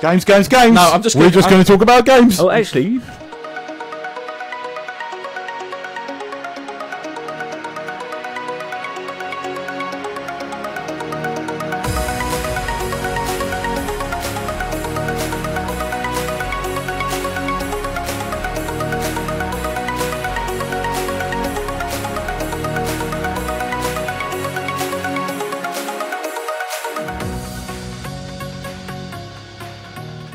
Games, games, games. No, I'm just. We're just going to talk about games. Oh, actually.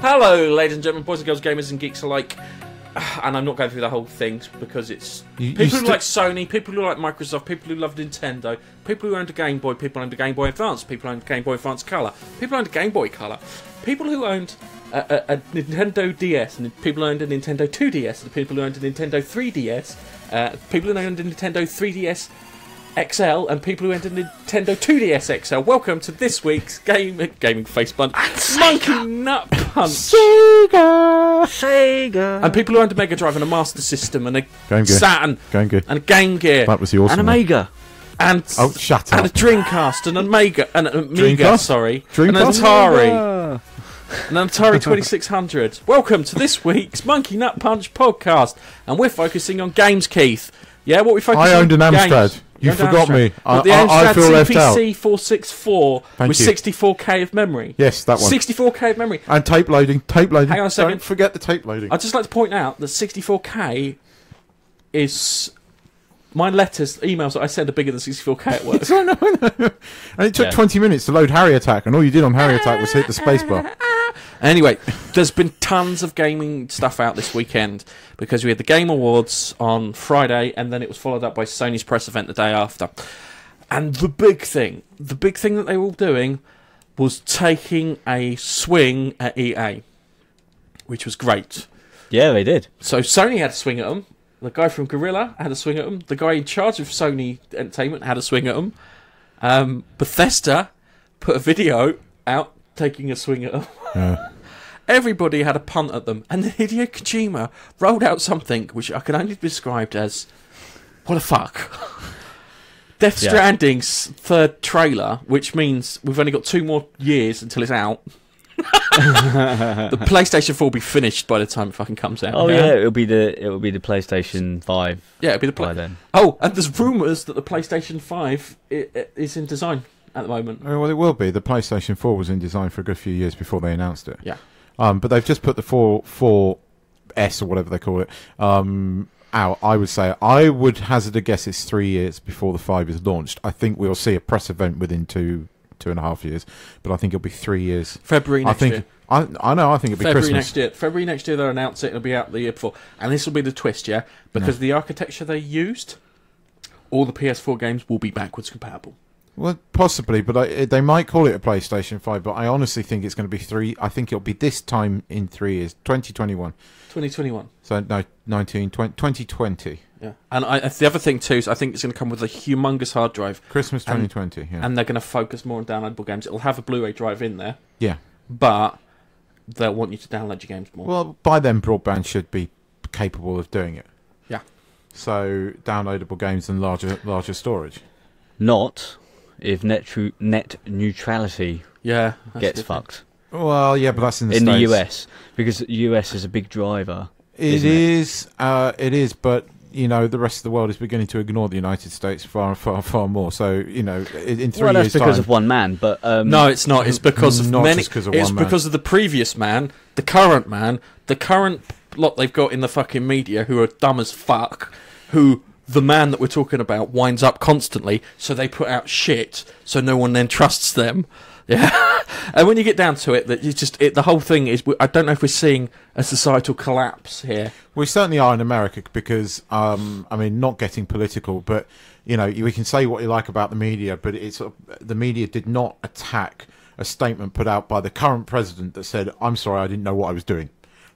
Hello, ladies and gentlemen, boys and girls, gamers and geeks alike. And I'm not going through the whole thing because it's people who like Sony, people who like Microsoft, people who love Nintendo, people who owned a Game Boy, people who owned a Game Boy Advance, people who owned a Game Boy Advance Color, people who owned a Game Boy Color, people who owned a Nintendo DS, and people who owned a Nintendo 2DS, and people who owned a Nintendo 3DS, people who owned a Nintendo 3DS XL, and people who entered Nintendo 2DS XL. Welcome to this week's gaming face blunt, Monkey Nut Punch. Sega. And people who owned a Mega Drive and a Master System and a Saturn and a Game Gear. That was the awesome and a Mega. And shut up. And a Dreamcast and a Mega and an Amiga, sorry. Dreamcast? And an Atari. An Atari 2600. Welcome to this week's Monkey Nut Punch podcast. And we're focusing on games, Keith. Yeah, what we focus on? I owned an Amstrad. You forgot me. I feel left out. The Amstrad CPC 464 with 64k of memory. Yes, that one. 64k of memory. And tape loading. Hang on a second. Don't forget the tape loading. I'd just like to point out that 64k is... My emails that I send are bigger than 64k at work. I know. And it took 20 minutes to load Harry Attack, and all you did on Harry Attack was hit the spacebar. Anyway, there's been tons of gaming stuff out this weekend because we had the Game Awards on Friday, and then it was followed up by Sony's press event the day after. And the big thing that they were all doing was taking a swing at EA, which was great. Yeah, they did. So Sony had a swing at them. The guy from Guerrilla had a swing at them. The guy in charge of Sony Entertainment had a swing at them. Bethesda put a video out taking a swing at them. Yeah. Everybody had a punt at them, and Hideo Kojima rolled out something which I can only be described as, what the fuck? Death Stranding's third trailer, which means we've only got 2 more years until it's out. The PlayStation 4 will be finished by the time it fucking comes out. Oh yeah, it'll be the PlayStation 5. Yeah, it'll be by then. Oh, and there's rumours that the PlayStation 5 is in design at the moment. Well, it will be. The PlayStation 4 was in design for a good few years before they announced it. Yeah. But they've just put the 4S or whatever they call it out. I would say I would hazard a guess it's 3 years before the 5 is launched. I think we'll see a press event within 2.5 years, but I think it'll be 3 years. February next year. I know. I think it'll be Christmas. February next year they'll announce it. It'll be out the year before, and this will be the twist, yeah, because the architecture they used, all the PS4 games will be backwards compatible. Well, possibly, but they might call it a PlayStation 5, but I honestly think it's going to be 3. I think it'll be this time in 3 years, 2021. 2021. So, no, 2020. Yeah. And the other thing, too, is I think it's going to come with a humongous hard drive. Christmas 2020, yeah. And they're going to focus more on downloadable games. It'll have a Blu-ray drive in there. Yeah. But they'll want you to download your games more. Well, by then, broadband should be capable of doing it. Yeah. So, downloadable games and larger storage. Not if net neutrality gets fucked. Well, yeah, but that's in the States. The US, because the US is a big driver. It is, but you know, the rest of the world is beginning to ignore the United States far more. So, you know, in 3 years' time... Well, that's because of one man, but... no, it's not. It's because of not many... Just because of it's one man. because of the previous man, the current lot they've got in the fucking media who are dumb as fuck, who... The man that we're talking about winds up constantly, so they put out shit, so no one then trusts them. Yeah, and when you get down to it, that you just the whole thing is. I don't know if we're seeing a societal collapse here. We certainly are in America because, I mean, not getting political, but you know, we can say what you like about the media, but the media did not attack a statement put out by the current president that said, "I'm sorry, I didn't know what I was doing."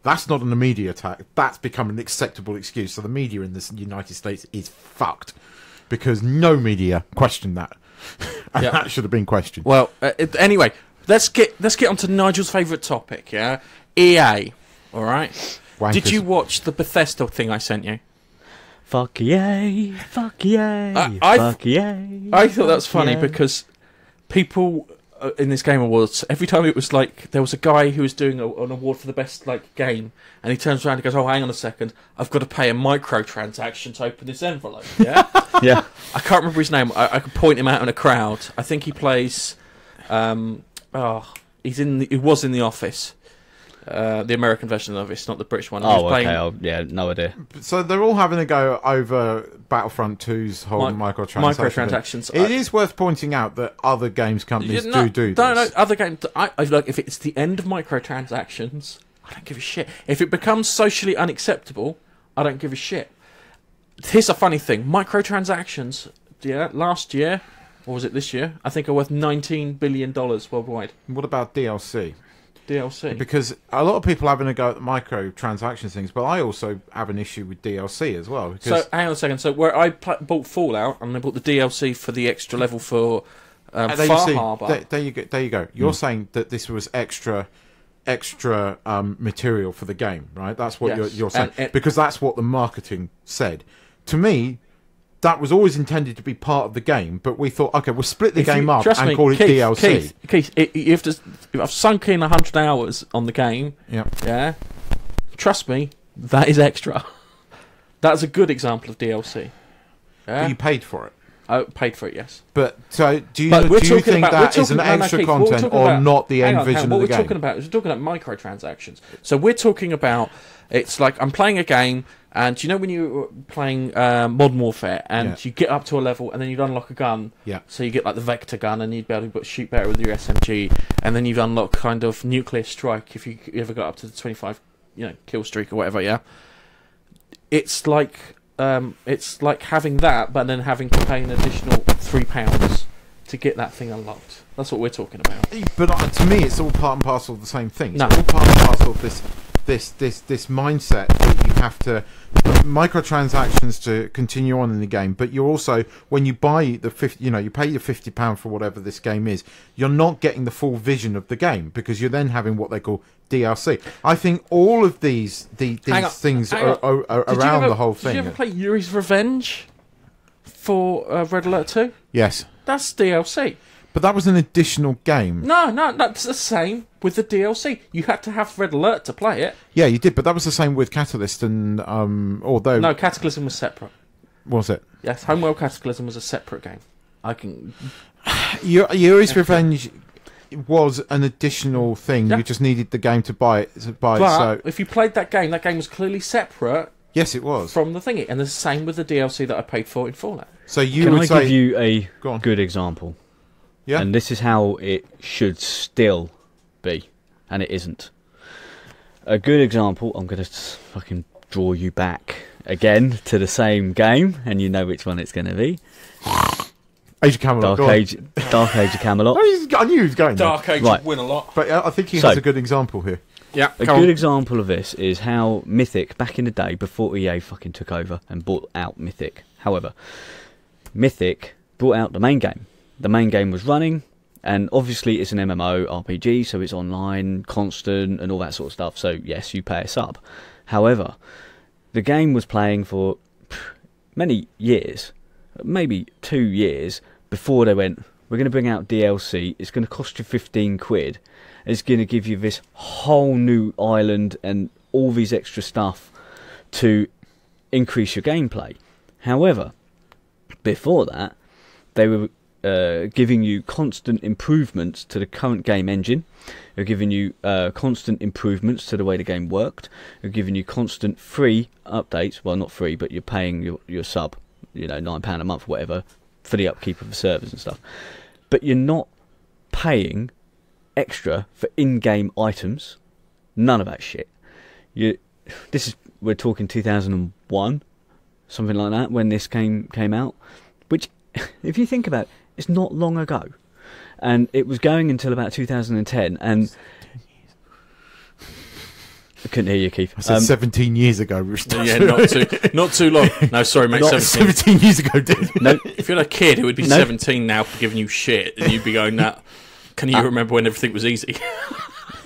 That's not an media attack. That's become an acceptable excuse. So the media in the United States is fucked because no media questioned that, and that should have been questioned. Well, anyway, let's get on to Nigel's favourite topic. Yeah, EA. All right. Wankers. Did you watch the Bethesda thing I sent you? Fuck yay! Fuck yay! I fuck yay! I thought that was funny because people in this Game Awards, every time it was like there was a guy who was doing an award for the best like game, and he turns around and goes, "Oh, hang on a second, I've got to pay a microtransaction to open this envelope." Yeah, Yeah. I can't remember his name. I could point him out in a crowd. I think he plays. He was in The Office. The American version of it's not the British one. Oh, okay. Yeah, no idea. So they're all having a go over Battlefront 2's whole microtransactions. It is worth pointing out that other games companies do this. No, other games. I like if it's the end of microtransactions, I don't give a shit. If it becomes socially unacceptable, I don't give a shit. Here's a funny thing: microtransactions. Yeah, last year, or was it this year? I think are worth $19 billion worldwide. What about DLC? DLC. Because a lot of people having a go at the microtransactions things, but I also have an issue with DLC as well. So hang on a second. So where I bought Fallout and I bought the DLC for the extra level for Far Harbor. There you go. You're saying that this was extra material for the game, right? That's what you're saying, because that's what the marketing said. To me, that was always intended to be part of the game, but we thought, okay, we'll split the game up and call it DLC. Keith, you have to. If I've sunk in 100 hours on the game, yeah. Trust me, that is extra. That's a good example of DLC. Yeah? But you paid for it. I paid for it, yes. But so do you think that is an extra content or not the end vision of the game? We're talking about microtransactions. So we're talking about, it's like I'm playing a game, and you know when you're playing Modern Warfare, and you get up to a level, and then you unlock a gun. Yeah. So you get like the Vector gun, and you'd be able to shoot better with your SMG, and then you've unlocked kind of Nuclear Strike if you ever got up to the 25, kill streak or whatever. Yeah. It's like having that, but then having to pay an additional £3 to get that thing unlocked. That's what we're talking about. But to me, it's all part and parcel of the same thing. It's all part and parcel of this mindset that you have to microtransactions to continue on in the game. But you're also, when you buy the you pay your £50 for whatever this game is, you're not getting the full vision of the game, because you're then having what they call DLC. I think all of these things are around the whole thing. Did you ever play Yuri's Revenge for Red Alert 2? Yes. That's DLC. But that was an additional game. No, that's the same with the DLC. You had to have Red Alert to play it. Yeah, you did, but that was the same with Catalyst, and although... No, Cataclysm was separate. Was it? Yes, Homeworld Cataclysm was a separate game. Yuri's Revenge was an additional thing. Yeah. You just needed the game to buy it. But if you played that game was clearly separate. Yes, it was. From the thingy. And the same with the DLC that I paid for in Fallout. So Can I give you a good example? Yeah. And this is how it should still be, and it isn't. A good example, I'm going to fucking draw you back again to the same game, and you know which one it's going to be. Age of Camelot. Dark Age of Camelot. I knew he was going there. Dark Age would win a lot. But I think he has a good example here. Yeah, a good example of this is how Mythic, back in the day, before EA fucking took over and bought out Mythic. However, Mythic brought out the main game. The main game was running, and obviously it's an MMO RPG, so it's online, constant, and all that sort of stuff. So yes, you pay a sub. However, the game was playing for many years, maybe 2 years, before they went, we're going to bring out DLC, it's going to cost you 15 quid, it's going to give you this whole new island and all these extra stuff to increase your gameplay. However, before that, they were giving you constant improvements to the current game engine. They're giving you constant improvements to the way the game worked. They're giving you constant free updates. Well, not free, but you're paying your sub, £9 a month or whatever, for the upkeep of the servers and stuff. But you're not paying extra for in-game items. None of that shit. We're talking 2001, something like that, when this game came out. Which, if you think about it, it's not long ago, and it was going until about 2010. And I couldn't hear you, Keith. I said 17 years ago. Yeah, not too long. No, sorry, mate. 17 years ago, dude. No, if you're a kid who would be 17 now for giving you shit, and you'd be going, "That can you remember when everything was easy?"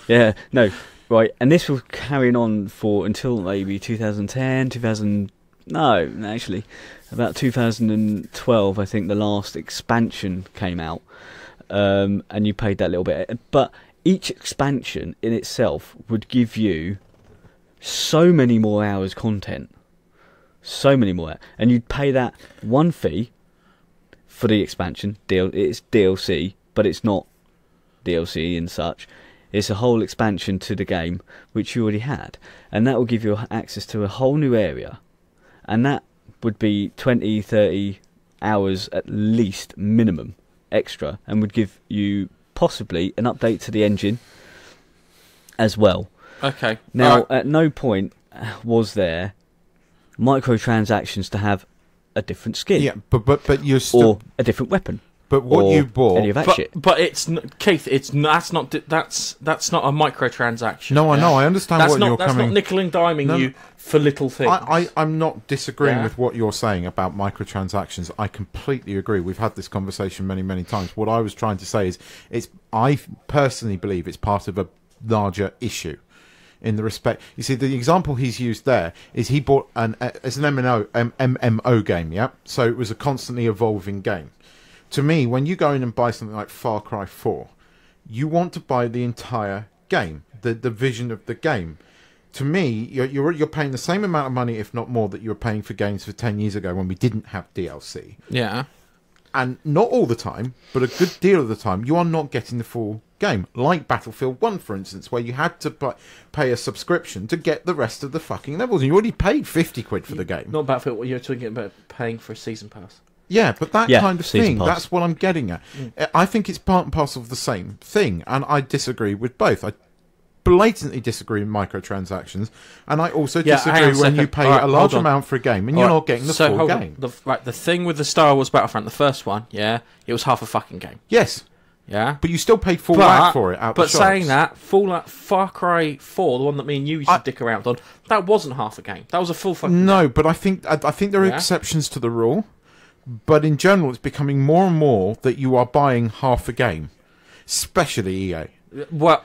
Yeah, no, right. And this was carrying on for until maybe 2010, No, actually, about 2012, I think the last expansion came out. and you paid that little bit. But each expansion in itself would give you so many more hours content. So many more. And you'd pay that one fee for the expansion. It's DLC, but it's not DLC and such. It's a whole expansion to the game, which you already had. And that will give you access to a whole new area. And that would be 20, 30 hours at least minimum extra, and would give you possibly an update to the engine as well. Okay. Now, at no point was there microtransactions to have a different skin. Yeah, but you're still... Or a different weapon. But what you bought... Any of that shit. But it's... Keith, that's not a microtransaction. No, I know, I understand that's what you're That's not nickel and diming you for little things. I'm not disagreeing with what you're saying about microtransactions. I completely agree. We've had this conversation many, many times. What I was trying to say is I personally believe it's part of a larger issue. In the respect, you see, the example he's used there is he bought it's an MMO game, yeah. So it was a constantly evolving game. To me, when you go in and buy something like Far Cry 4, you want to buy the entire game, the vision of the game. To me, you're paying the same amount of money, if not more, that you were paying for games for 10 years ago when we didn't have DLC. Yeah. And not all the time, but a good deal of the time, you are not getting the full game. Like Battlefield 1, for instance, where you had to pay a subscription to get the rest of the fucking levels. And you already paid 50 quid for the game. Not Battlefield, what you're talking about paying for a season pass. Yeah, but that kind of thing, pass. that's what I'm getting at. I think it's part and parcel of the same thing, and I disagree with both. I blatantly disagree with microtransactions, and I also disagree when you pay a large amount for a game and you're not getting the full game. The thing with the Star Wars Battlefront, the first one, it was half a fucking game. Yes. Yeah. But you still paid full whack for it out the shops. But saying that, Far Cry 4, the one that me and you used to dick around on, that wasn't half a game. That was a full fucking game. But I think there are exceptions to the rule. But in general, it's becoming more and more that you are buying half a game, especially EA. Well,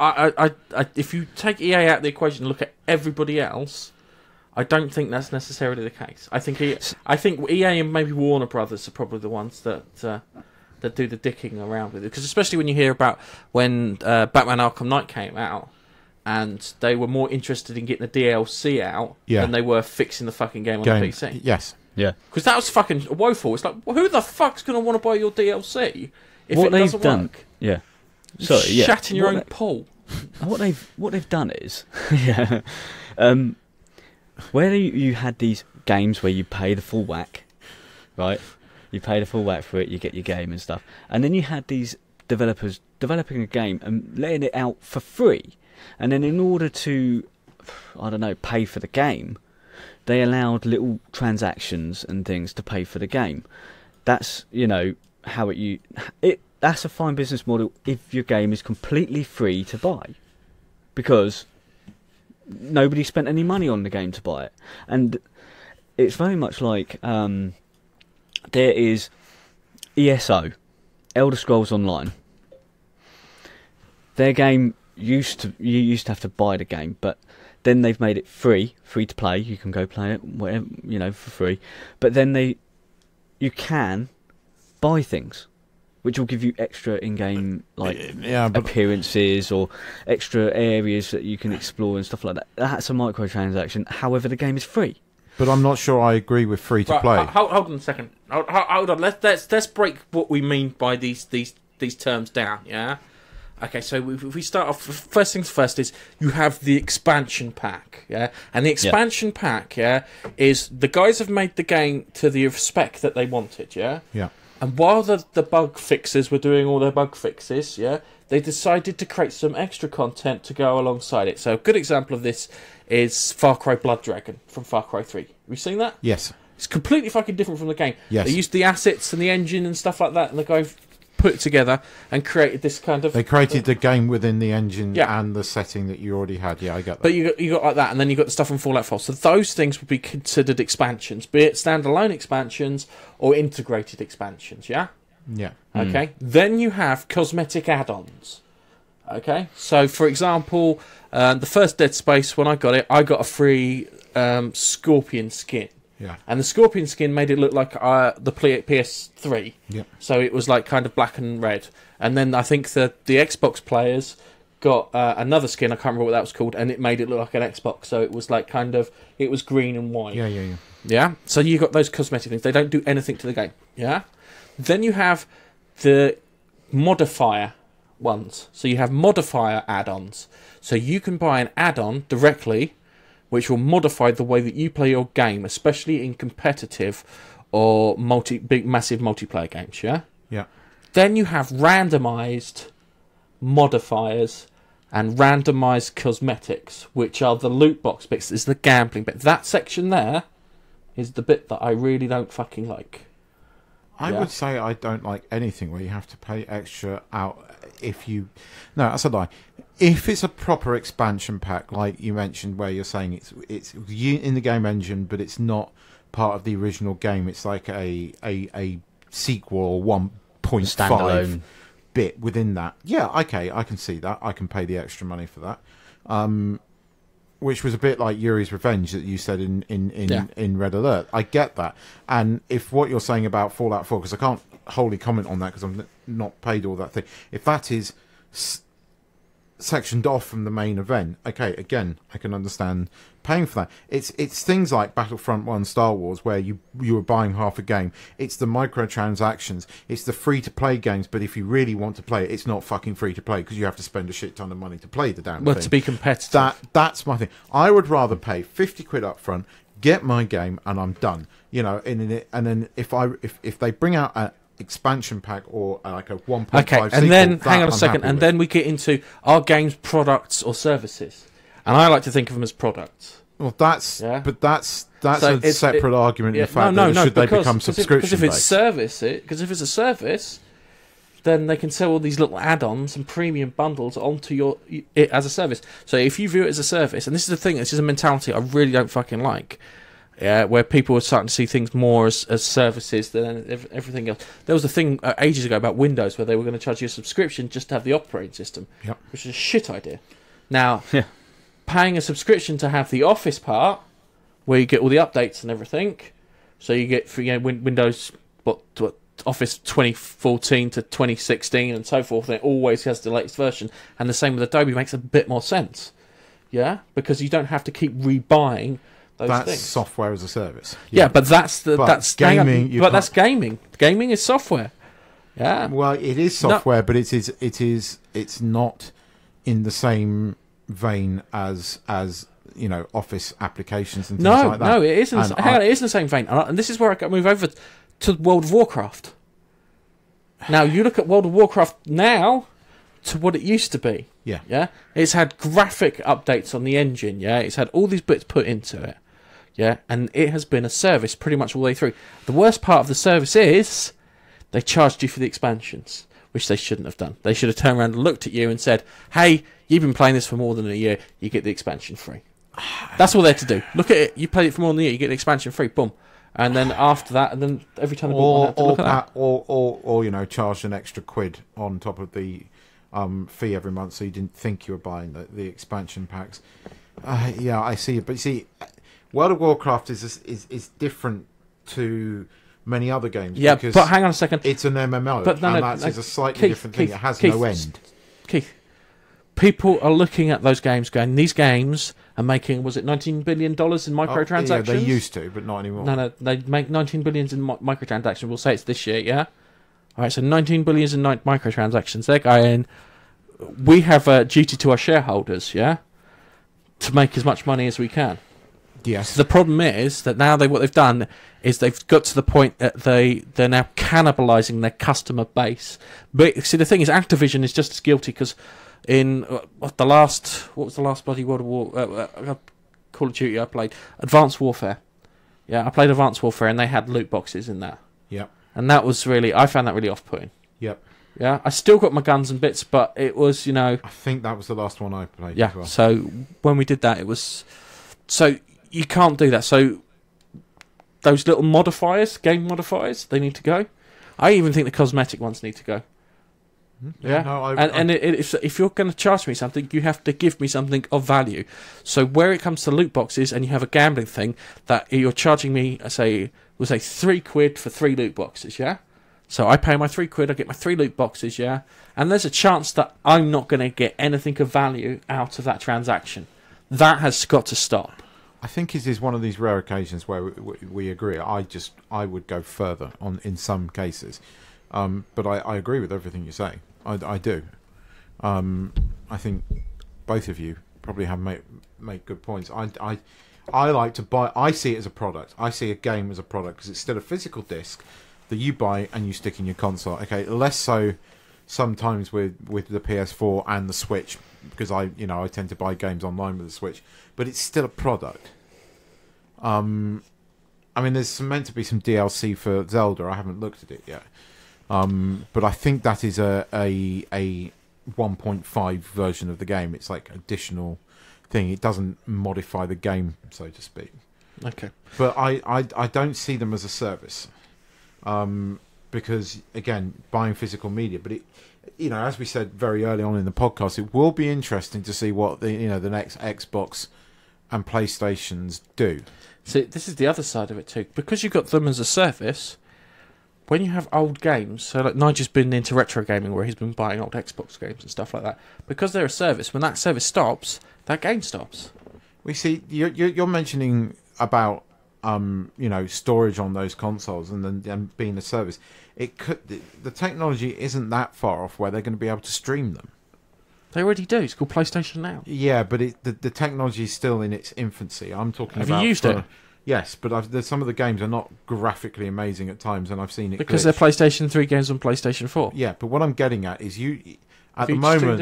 if you take EA out of the equation and look at everybody else, I don't think that's necessarily the case. I think EA and maybe Warner Brothers are probably the ones that do the dicking around with it. Because especially when you hear about when Batman Arkham Knight came out, and they were more interested in getting the DLC out than they were fixing the fucking game on the PC. Yes. Yeah. Because that was fucking woeful. It's like, well, who the fuck's going to want to buy your DLC if what it doesn't they've done, work? Yeah. Sorry, yeah. Shat in your own pool. What they've done is, where you had these games where you pay the full whack, right? You pay the full whack for it, you get your game and stuff, and then you had these developers developing a game and letting it out for free, and then in order to, I don't know, pay for the game, they allowed little transactions and things to pay for the game. That's how that's a fine business model if your game is completely free to buy, because nobody spent any money on the game to buy it. And it's very much like there is ESO, Elder Scrolls Online. Their game you used to have to buy the game, but then they've made it free to play. You can go play it, whatever, for free. But then you can buy things, which will give you extra in-game appearances or extra areas that you can explore and stuff like that. That's a microtransaction. However, the game is free. But I'm not sure I agree with free to play. Hold on a second. Hold on. Let's break what we mean by these terms down. Yeah. Okay, so if we start off, first things first is you have the expansion pack, yeah? And the expansion pack, is the guys have made the game to the spec that they wanted, yeah? Yeah. And while the bug fixers were doing all their bug fixes, they decided to create some extra content to go alongside it. So a good example of this is Far Cry Blood Dragon from Far Cry 3. Have you seen that? Yes. It's completely fucking different from the game. Yes. They used the assets and the engine and stuff like that, and the guy put it together and created this kind of... They created the game within the engine and the setting that you already had. Yeah, I get that. But you got like that, and then you got the stuff from Fallout 4. So those things would be considered expansions, be it standalone expansions or integrated expansions, yeah? Yeah. Okay. Then you have cosmetic add-ons. Okay. So, for example, the first Dead Space, when I got it, I got a free Scorpion skin. Yeah. And the Scorpion skin made it look like the PS3. Yep. So it was like kind of black and red. And then I think the Xbox players got another skin, I can't remember what that was called, and it made it look like an Xbox. So it was like it was green and white. Yeah. Yeah? So you got those cosmetic things. They don't do anything to the game. Yeah? Then you have the modifier ones. So you have modifier add-ons. So you can buy an add-on directly, which will modify the way that you play your game, especially in competitive or big, massive multiplayer games, yeah? Yeah. Then you have randomized modifiers and randomized cosmetics, which are the loot box bits. This is the gambling bit. That section there is the bit that I really don't fucking like. I would say I don't like anything where you have to pay extra out if you... No, that's a lie. If it's a proper expansion pack, like you mentioned, where you're saying it's in the game engine, but it's not part of the original game, it's like a sequel or 1.5 bit within that. Yeah, okay, I can see that. I can pay the extra money for that. Which was a bit like Yuri's Revenge that you said in Red Alert. I get that. And if what you're saying about Fallout 4, because I can't wholly comment on that because I'm not paid all that thing, if that is sectioned off from the main event, okay, again, I can understand paying for that. It's things like Battlefront 1 Star Wars where you were buying half a game. It's the microtransactions. It's the free-to-play games, but if you really want to play it, it's not fucking free-to-play because you have to spend a shit ton of money to play the damn thing. To be competitive. That's my thing. I would rather pay 50 quid up front, get my game, and I'm done. You know, and then if they bring out a expansion pack or like a 1.5 okay, and sequel, then hang on a I'm second, and then we get into our games products or services, and I like to think of them as products. Well, that's so a separate argument. In fact, should they become subscription based? Because if it's a service, then they can sell all these little add-ons and premium bundles onto it as a service. So if you view it as a service, and this is the thing, this is a mentality I really don't fucking like. Yeah, where people are starting to see things more as services than everything else. There was a thing ages ago about Windows where they were going to charge you a subscription just to have the operating system, which is a shit idea. Now, paying a subscription to have the Office part, where you get all the updates and everything, so you get Windows, Office 2014 to 2016 and so forth, and it always has the latest version, and the same with Adobe makes a bit more sense, because you don't have to keep rebuying that's things. Software as a service. Yeah, but that's gaming. But that's gaming. Gaming is software. Yeah. Well, it is software, but it's not in the same vein as Office applications and things like that. No, it isn't. It is in the same vein. And this is where I move over to World of Warcraft. Now you look at World of Warcraft now to what it used to be. Yeah. It's had graphic updates on the engine. Yeah. It's had all these bits put into it. Yeah, and it has been a service pretty much all the way through. The worst part of the service is they charged you for the expansions, which they shouldn't have done. They should have turned around and looked at you and said, hey, you've been playing this for more than a year, you get the expansion free. That's all they're to do. Look at it, you played it for more than a year, you get the expansion free, boom. And then after that, and then every time they bought one, look at that. Or charge an extra quid on top of the fee every month so you didn't think you were buying the expansion packs. Yeah, I see it. But you see... World of Warcraft is different to many other games. Yeah, because but hang on a second. It's an MMO, but it's a slightly different thing. It has no end. Keith, people are looking at those games going, these games are making, was it $19 billion in microtransactions? Yeah, they used to, but not anymore. No, they make $19 billion in microtransactions. We'll say it's this year, yeah? All right, so $19 billion in microtransactions. They're going, we have a duty to our shareholders, yeah, to make as much money as we can. Yes. The problem is that now what they've done is they've got to the point that they're now cannibalising their customer base. But see, the thing is, Activision is just as guilty because in what was the last bloody World of War Call of Duty I played? Advanced Warfare. Yeah, I played Advanced Warfare and they had loot boxes in that. Yep. And that was I found that really off-putting. Yep. Yeah, I still got my guns and bits, but it was I think that was the last one I played. Yeah. As well. So when we did that, it was you can't do that. So those little modifiers, game modifiers, they need to go. I even think the cosmetic ones need to go. Yeah, no, if you're going to charge me something, you have to give me something of value. So where it comes to loot boxes, and you have a gambling thing that you're charging me, we'll say £3 for 3 loot boxes, yeah. So I pay my £3, I get my 3 loot boxes, yeah, and there's a chance that I'm not going to get anything of value out of that transaction. That has got to stop. I think it is one of these rare occasions where we agree. I would go further in some cases, but I agree with everything you say. I do. I think both of you probably have make good points. I like to buy. I see it as a product. I see a game as a product because it's still a physical disc that you buy and you stick in your console. Okay, less so sometimes with the PS4 and the Switch, because I tend to buy games online with the Switch, but it's still a product. I mean, there's meant to be some DLC for Zelda. I haven't looked at it yet, but I think that is a 1.5 version of the game. It's like additional thing. It doesn't modify the game, so to speak. Okay, but I don't see them as a service, because again, buying physical media. But it, as we said very early on in the podcast, it will be interesting to see what the next Xbox and PlayStations do. So this is the other side of it too, because you've got them as a service. When you have old games, so like Nigel's been into retro gaming, where he's been buying old Xbox games and stuff like that. Because they're a service, when that service stops, that game stops. We see you're mentioning about storage on those consoles and then being a service. The technology isn't that far off where they're going to be able to stream them. They already do. It's called PlayStation Now. Yeah, but the technology is still in its infancy. I'm talking about... Have you used it? Yes, but some of the games are not graphically amazing at times, and I've seen it because glitch. they're PlayStation 3 games on PlayStation 4. Yeah, but what I'm getting at is at the moment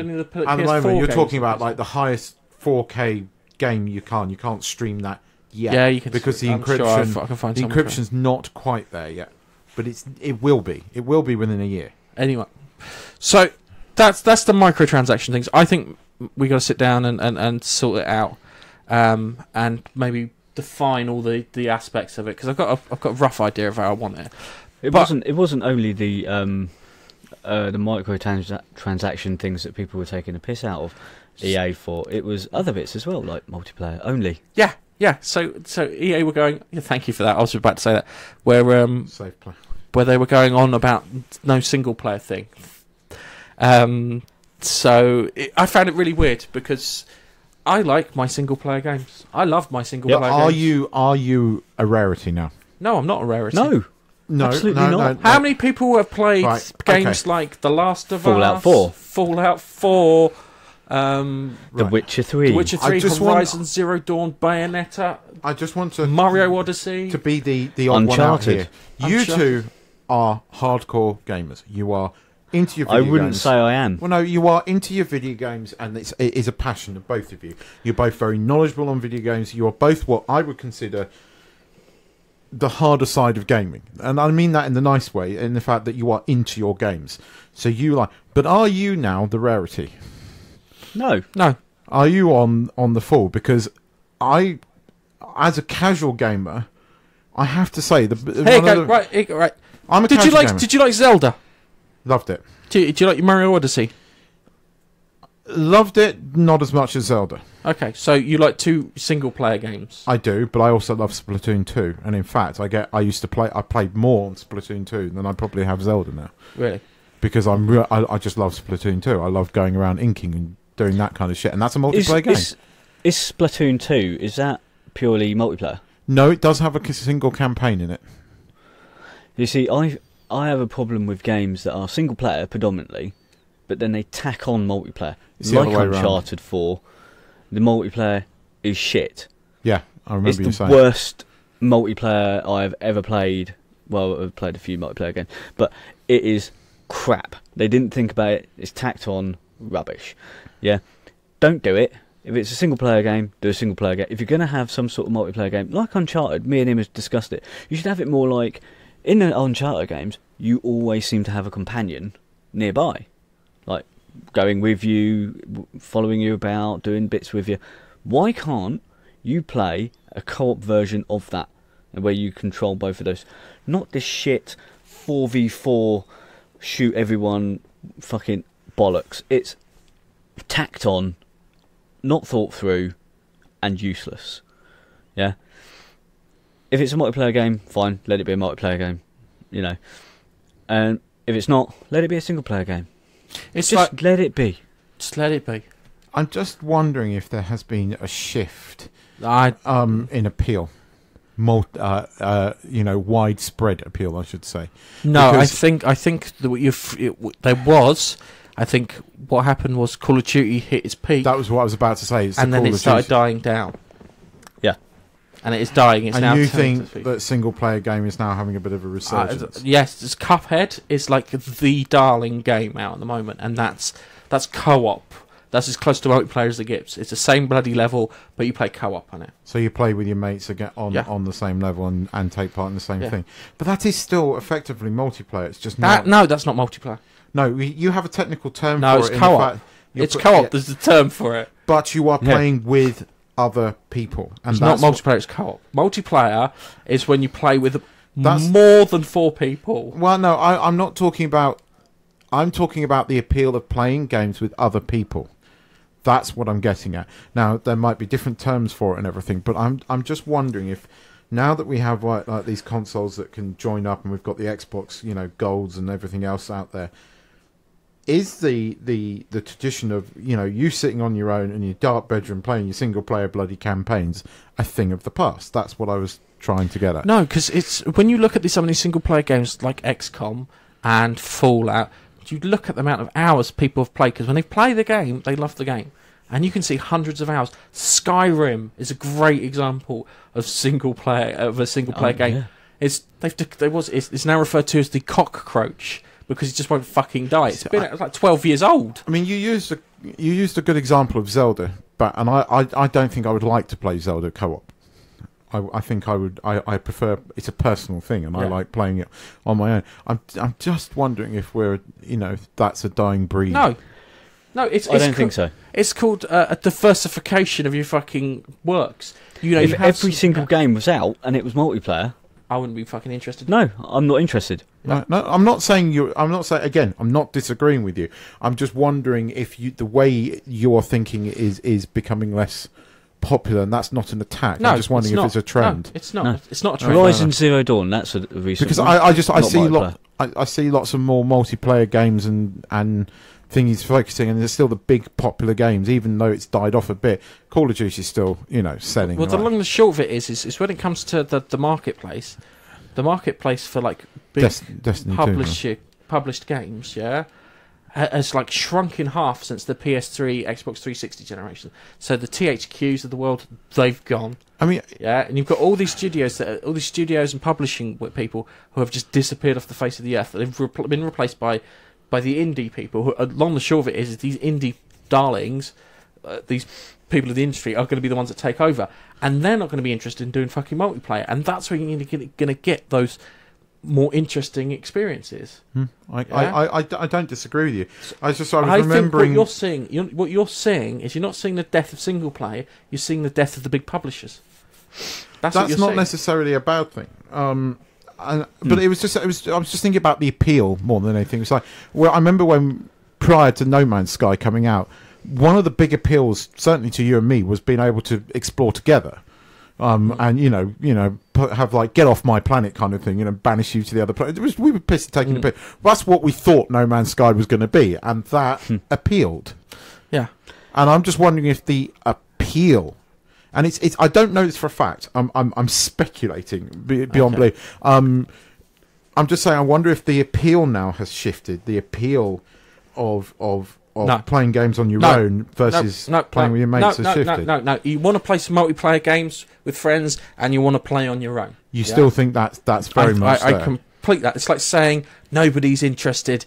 you're talking about like the highest 4K game you can't stream that yet. Yeah, you can, because the encryption I can find the encryption's not quite there yet, but it will be within a year. Anyway, so that's the microtransaction things. I think we got to sit down and sort it out, and maybe define all the aspects of it, because I've got a rough idea of how I want it. It wasn't only the microtransaction things that people were taking a piss out of EA for. It was other bits as well, like multiplayer only. Yeah. So EA were going. Yeah, thank you for that. I was about to say that where Safe play. Where they were going on about no single player thing. I found it really weird because I like my single player games. I love my single player games. Are you a rarity now? No, I'm not a rarity. No, absolutely not. How many people have played games like The Last of Us, Fallout 4, The Witcher 3, Horizon Zero Dawn, Bayonetta? I just want to Mario Odyssey to be the odd one out here. You two are hardcore gamers. You are into your video games. I wouldn't say I am. Well, no, you are into your video games, and it is a passion of both of you. You're both very knowledgeable on video games. You are both what I would consider the harder side of gaming, and I mean that in the nice way, in the fact that you are into your games. So but are you now the rarity? No. Are you on the fall? Because I, as a casual gamer, I have to say right. I'm a casual gamer. Did you like Zelda? Loved it. Did you like Mario Odyssey? Loved it, not as much as Zelda. Okay, so you like 2 single-player games? I do, but I also love Splatoon 2. And in fact, I played more on Splatoon 2 than I probably have Zelda now. Really? Because I just love Splatoon 2. I love going around inking and doing that kind of shit. And that's a multiplayer game. Is Splatoon 2, is that purely multiplayer? No, it does have a single campaign in it. You see, I have a problem with games that are single-player predominantly, but then they tack on multiplayer. Like Uncharted 4, the multiplayer is shit. Yeah, I remember you saying. It's the worst multiplayer I've ever played. Well, I've played a few multiplayer games, but it is crap. They didn't think about it. It's tacked on rubbish. Yeah, don't do it. If it's a single-player game, do a single-player game. If you're going to have some sort of multiplayer game, like Uncharted, me and him have discussed it, you should have it more like, in the Uncharted games, you always seem to have a companion nearby. Like, going with you, following you about, doing bits with you. Why can't you play a co-op version of that, where you control both of those? Not this shit 4v4, shoot everyone fucking bollocks. It's tacked on, not thought through, and useless. Yeah. If it's a multiplayer game, fine, let it be a multiplayer game. You know. And if it's not, let it be a single player game. It's just like, let it be. Just let it be. I'm just wondering if there has been a shift in appeal. Widespread appeal, I should say. No, Because I think that there was. I think what happened was Call of Duty hit its peak. that was what I was about to say. And then it started dying down. Yeah. And it is dying. It's and now you turning think that single-player game is now having a bit of a resurgence? yes, it's Cuphead is like the darling game out at the moment, and that's co-op. That's as close to multiplayer as it gets. It's the same bloody level, but you play co-op on it. So you play with your mates on the same level and take part in the same thing. But that is still effectively multiplayer. It's just not. No, that's not multiplayer. No, you have a technical term No, for it's it. co-op. It's co-op. There's a term for it. But you are playing with other people. And it's not multiplayer, it's co-op. Multiplayer is when you play with That's- more than 4 people. Well, no, I'm not talking about... I'm talking about the appeal of playing games with other people. That's what I'm getting at. Now, there might be different terms for it and everything, but I'm just wondering if now that we have like these consoles that can join up and we've got the Xbox, Golds and everything else out there, is the tradition of, you sitting on your own in your dark bedroom playing your single-player bloody campaigns a thing of the past? That's what I was trying to get at. No, because it's when you look at some of these single-player games like XCOM and Fallout, you look at the amount of hours people have played, because when they play the game, they love the game. And you can see hundreds of hours. Skyrim is a great example of a single player game. Yeah. It's now referred to as the cockroach because it just won't fucking die. It's been like 12 years old. I mean, you used a good example of Zelda, and I don't think I would like to play Zelda co-op. I think I would. I prefer. It's a personal thing, and I like playing it on my own. I'm just wondering if that's a dying breed. No, I don't think so. It's called a diversification of your fucking works. If every single game was out and it was multiplayer, I wouldn't be fucking interested. No, I'm not interested. No, I'm not saying you. I'm not saying again. I'm not disagreeing with you. I'm just wondering if the way you're thinking is becoming less popular, and that's not an attack. No, I'm just wondering if it's a trend. No, it's not. No. It's not a trend. Horizon Zero Dawn. That's a recent. Because one. I see lots of more multiplayer games and thingies focusing, and there's still the big popular games, even though it's died off a bit. Call of Duty is still selling. Well, the long and short of it is when it comes to the marketplace, for like big Destiny published games, has like shrunk in half since the PS3, Xbox 360 generation. So the THQs of the world, they've gone. I mean, and you've got all these studios and publishing people who have just disappeared off the face of the earth. They've been replaced by the indie people. Who, long and short of it is these indie darlings, these people of the industry are going to be the ones that take over, and they're not going to be interested in doing fucking multiplayer. And that's where you're going to get those more interesting experiences. I don't disagree with you. I was think remembering what you're seeing is you're not seeing the death of single player. You're seeing the death of the big publishers. That's not seeing. necessarily a bad thing. But I was just thinking about the appeal more than anything. It's like, I remember when prior to No Man's Sky coming out, one of the big appeals, certainly to you and me, was being able to explore together. And have like get off my planet kind of thing, banish you to the other planet. We were pissed at taking a bit. That's what we thought No Man's Sky was going to be, and that appealed. Yeah, and I'm just wondering if the appeal, and it's I don't know this for a fact. I'm speculating beyond belief. I'm just saying I wonder if the appeal now has shifted. The appeal of playing games on your own versus playing with your mates has shifted. No. You want to play some multiplayer games with friends, and you want to play on your own. You still think that's very much there? I complete that. It's like saying nobody's interested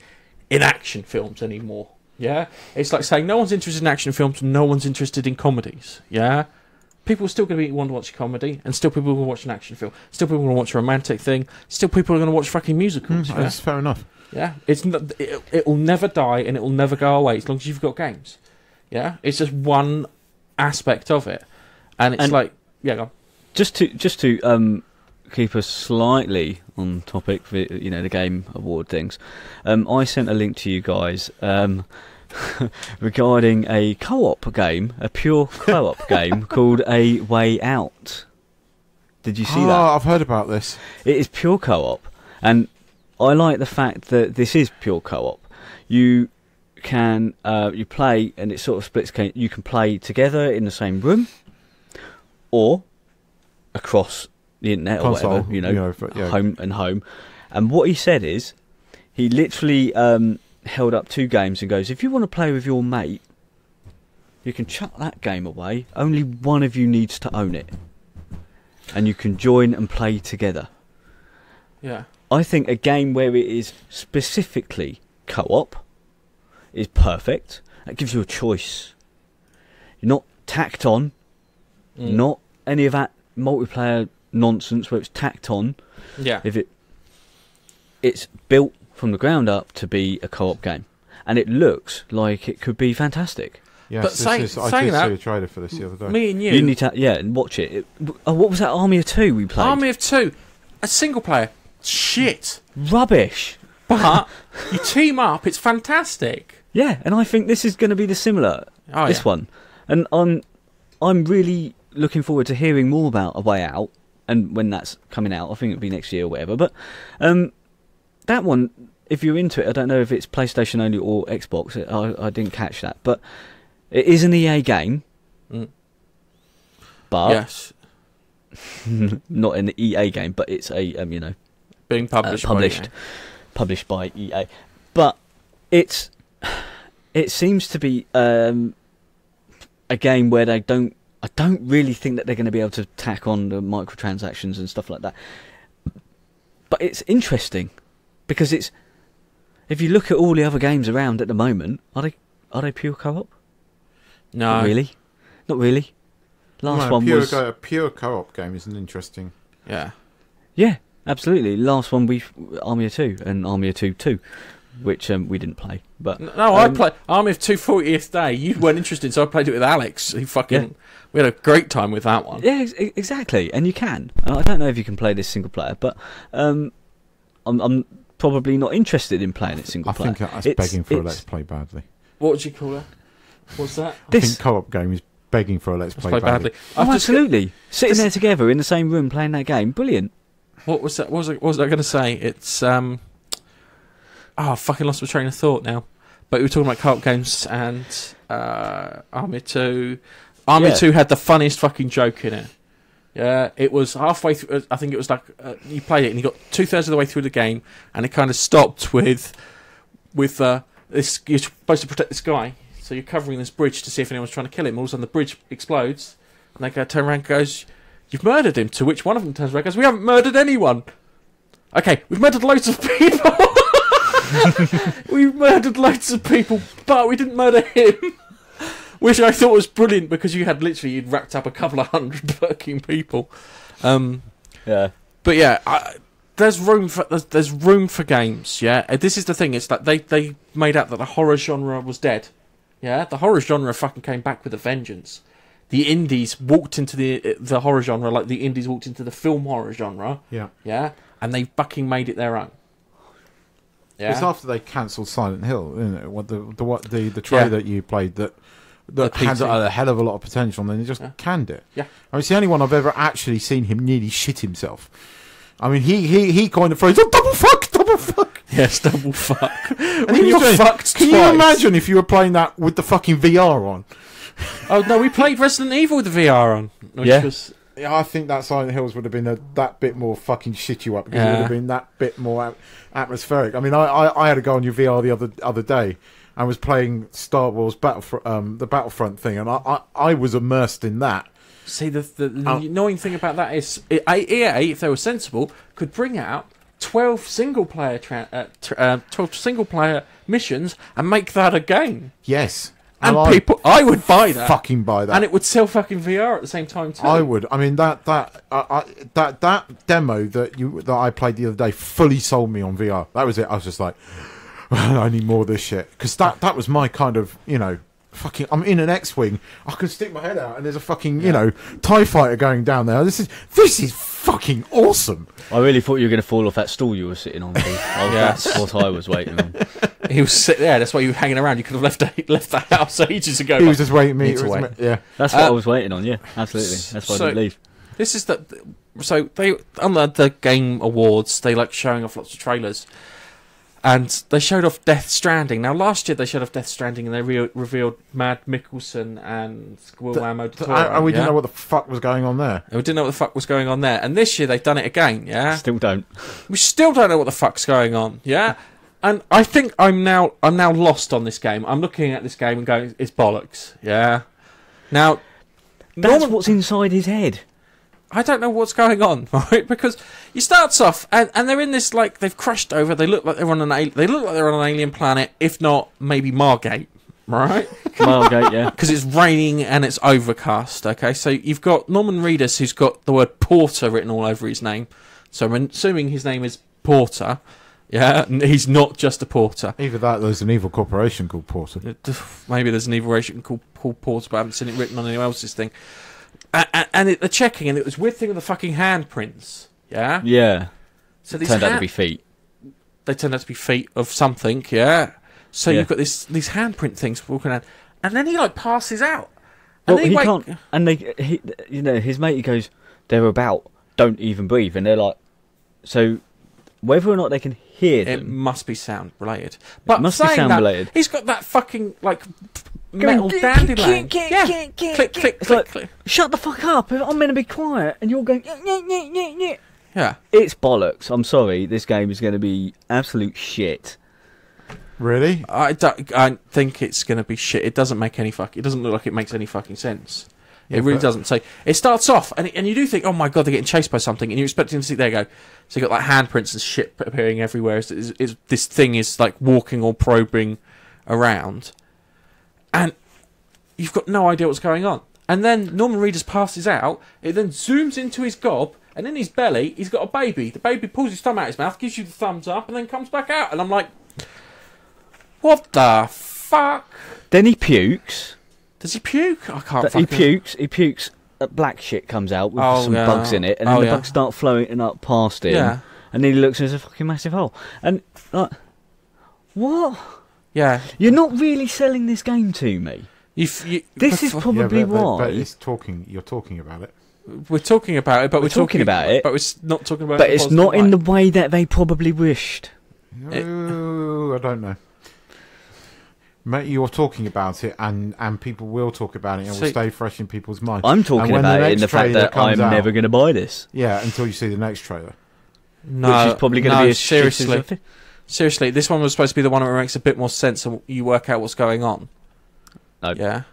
in action films anymore. Yeah, it's like saying no one's interested in action films, no one's interested in comedies. Yeah, people are still going to want to watch a comedy, and still people will watch an action film. Still people will watch a romantic thing. Still people are going to watch fucking musicals. That's fair enough. Yeah, it will never die and it will never go away as long as you've got games. Yeah, it's just one aspect of it, and go on. Just to keep us slightly on topic for the game award things. I sent a link to you guys regarding a co-op game, a pure co-op game called A Way Out. Did you see that? I've heard about this. It is pure co-op, and I like the fact that this is pure co-op. You can you play, and it sort of splits. You can play together in the same room, or across the internet Console, or whatever. Home and home. And what he said is, he literally held up 2 games and goes, if you want to play with your mate, you can chuck that game away. Only one of you needs to own it, and you can join and play together. Yeah. I think a game where it is specifically co-op is perfect. That gives you a choice. You're not tacked on, not any of that multiplayer nonsense where it's tacked on. Yeah. It's built from the ground up to be a co-op game, and it looks like it could be fantastic. Yes, but I did see a trailer for this the other day. Me and you need to and watch it. What was that Army of 2 we played? Army of 2, a single player, shit, rubbish. But you team up, it's fantastic. Yeah, and I think this is going to be the similar. One, and I'm really looking forward to hearing more about A Way Out, and when that's coming out, I think it'll be next year or whatever. But that one, if you're into it, I don't know if it's PlayStation only or Xbox. I didn't catch that, but it is an EA game. But yes, not an EA game, but it's a being published by EA. But it seems to be a game where I don't really think that they're going to be able to tack on the microtransactions and stuff like that. But it's interesting because if you look at all the other games around at the moment, are they pure co-op? No, not really. A pure co-op game isn't interesting. Yeah, absolutely. Last one Army of 2 and Army of 2, which we didn't play. But no, I played Army of 2 40th Day. You weren't interested, so I played it with Alex. We had a great time with that one. Yeah, exactly. And you can. I don't know if you can play this single player, but I'm probably not interested in playing it single player. I think that's begging for a let's play badly. What would you call that? What's that? I think co-op game is begging for a let's play badly. Oh, absolutely. Sitting there together in the same room playing that game, brilliant. What was that? What was I going to say? It's I fucking lost my train of thought now. But we were talking about co-op games and Army 2. Army 2 had the funniest fucking joke in it. Yeah, it was halfway through. I think it was like you played it and you got 2/3 of the way through the game, and it kind of stopped with this. You're supposed to protect this guy, so you're covering this bridge to see if anyone's trying to kill him. All of a sudden, the bridge explodes, and they turn around and goes, "You've murdered him." To which one of them turns around and goes, "We haven't murdered anyone." Okay, we've murdered loads of people. We've murdered loads of people, but we didn't murder him. Which I thought was brilliant because you'd wrapped up a couple of hundred fucking people. Yeah. But yeah, there's room for games. Yeah, this is the thing. It's like they made out that the horror genre was dead. Yeah, the horror genre fucking came back with a vengeance. The indies walked into the horror genre like the indies walked into the film horror genre. Yeah. Yeah, and they fucking made it their own. Yeah. It's after they cancelled Silent Hill, isn't it? The trailer that you played that had a hell of a lot of potential, and then they just canned it. Yeah, I mean, it's the only one I've ever actually seen him nearly shit himself. I mean, he coined the phrase, double fuck. Yes, double fuck. And you're fucked twice. Can you imagine if you were playing that with the fucking VR on? Oh no, we played Resident Evil with the VR on. Yeah, I think that Silent Hills would have been that bit more fucking shit you up. Because it would have been that bit more atmospheric. I mean, I had to go on your VR the other day and was playing Star Wars the Battlefront thing, and I was immersed in that. See, the annoying thing about that is EA, if they were sensible, could bring out 12 single player missions and make that a game. Yes. And I would buy that. Fucking buy that. And it would sell fucking VR at the same time too. I would. I mean, that demo that I played the other day fully sold me on VR. That was it. I was just like, I need more of this shit. Because that was my kind of, fucking, I'm in an X-Wing. I can stick my head out and there's a fucking, TIE fighter going down there. This is fucking awesome. I really thought you were going to fall off that stool you were sitting on. That's what I was waiting on. He was sitting there. That's why you were hanging around. You could have left the house ages ago. He was just waiting me. Yeah, that's what I was waiting on. Yeah, absolutely. That's why I didn't leave. This is so they on the Game Awards, they like showing off lots of trailers, and they showed off Death Stranding. Now last year they showed off Death Stranding, and they revealed Mad Mikkelsen and Guillermo del Toro. And we didn't know what the fuck was going on there. We didn't know what the fuck was going on there. And this year they've done it again. Yeah, still don't. We still don't know what the fuck's going on. Yeah. And I think I'm now lost on this game. I'm looking at this game and going, it's bollocks. Yeah. Now, that's what's inside his head. I don't know what's going on, right? Because he starts off and they're in this like they've crashed over. They look like they're on an alien planet, if not maybe Margate, right? Margate, yeah. Because it's raining and it's overcast. Okay, so you've got Norman Reedus who's got the word Porter written all over his name. So I'm assuming his name is Porter. Yeah, he's not just a porter. Either that, there's an evil corporation called Porter. Maybe there's an evil corporation called Porter, but I haven't seen it written on anyone else's thing. And they're checking, and it was weird thing with the fucking handprints. Yeah? Yeah. So these turned out to be feet. They turned out to be feet of something, yeah? So you've got these handprint things walking around, and then he, like, passes out. And well, he can't... And his mate, he goes, they're about, don't even breathe. And they're like... So, whether or not they can hear them... It must be sound related. But it must be sound related. He's got that fucking, like... metal dandelion. Click, click, click. Shut the fuck up! I'm meant to be quiet, and you're going. Yeah, it's bollocks. I'm sorry. This game is going to be absolute shit. Really? I think it's going to be shit. It doesn't make any fuck. It doesn't look like it makes any fucking sense. Yeah, it really doesn't. So it starts off, and you do think, oh my god, they're getting chased by something, and you're expecting to see. There you go. So you got like handprints and shit appearing everywhere. This thing is like walking or probing around. And you've got no idea what's going on. And then Norman Reedus passes out. It then zooms into his gob, and in his belly, he's got a baby. The baby pulls his thumb out of his mouth, gives you the thumbs up, and then comes back out. And I'm like, what the fuck? Then he pukes. Does he puke? I can't. He pukes. Black shit comes out with some bugs in it, and then the bugs start floating up past him. Yeah. And then he looks, and there's a fucking massive hole. And like, what? Yeah, you're not really selling this game to me. This is probably why. But you're talking about it. We're talking about it, but we're talking about it. But we're not talking about it. But it's not in the way that they probably wished. I don't know. Mate, you're talking about it, and people will talk about it, and it will stay fresh in people's minds. I'm talking about it in the fact that I'm never going to buy this. Yeah, until you see the next trailer. No, which is probably going to be seriously. Seriously, this one was supposed to be the one where it makes a bit more sense and you work out what's going on. Nope. Yeah.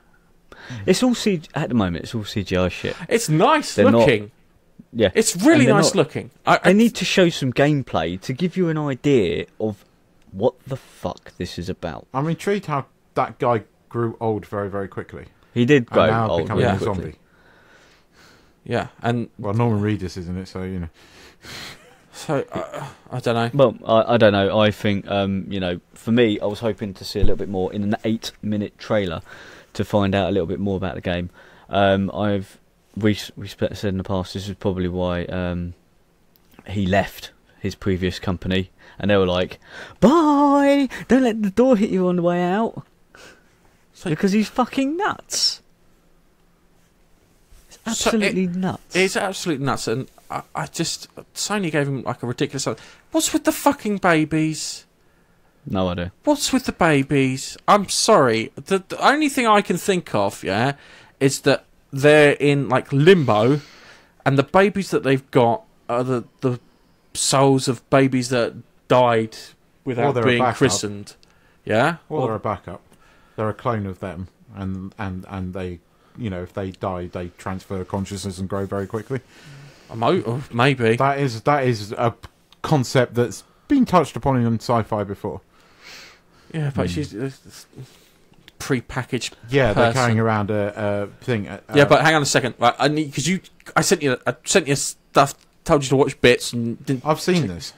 It's all at the moment, it's all CGI shit. It's nice looking. Yeah. It's really nice looking. I need to show some gameplay to give you an idea of what the fuck this is about. I'm intrigued how that guy grew old very, very quickly. He did grow old becoming a zombie. Yeah, and... Well, Norman Reedus, isn't it? So, you know... So, I don't know. Well, I don't know. I think, for me, I was hoping to see a little bit more in an 8-minute trailer to find out a little bit more about the game. We said in the past, this is probably why he left his previous company, and they were like, bye! Don't let the door hit you on the way out. Because he's fucking nuts. It's absolutely nuts. It's absolutely nuts, and I just... Sony gave him like a ridiculous... What's with the fucking babies? No idea. What's with the babies? I'm sorry. The only thing I can think of, is that they're in like limbo, and the babies that they've got are the souls of babies that died without being christened. Yeah? Or they're a backup. They're a clone of them, and they... if they die, they transfer consciousness and grow very quickly. Maybe that is a concept that's been touched upon in sci-fi before. Yeah, but she's pre-packaged. Yeah, they're carrying around a thing. Yeah, but hang on a second. Right, I sent you stuff, told you to watch bits, and didn't. I've seen this.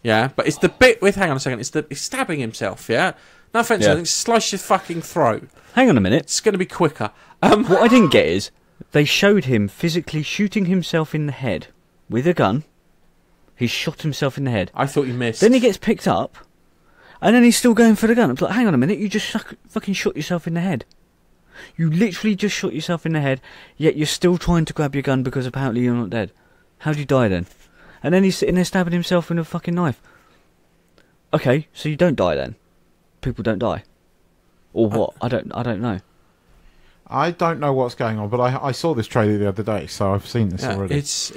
Yeah, but it's the bit with. Hang on a second. It's stabbing himself. Yeah. No offense. I think slice your fucking throat. Hang on a minute. It's going to be quicker. What I didn't get is they showed him physically shooting himself in the head with a gun. He shot himself in the head. I thought you missed. Then he gets picked up. And then he's still going for the gun. I'm like, hang on a minute, you just fucking shot yourself in the head. You literally just shot yourself in the head, yet you're still trying to grab your gun because apparently you're not dead. How'd you die then? And then he's sitting there stabbing himself with a fucking knife. Okay, so you don't die then. People don't die. Or what? I don't know. I don't know what's going on, but I saw this trailer the other day, so I've seen this already. It's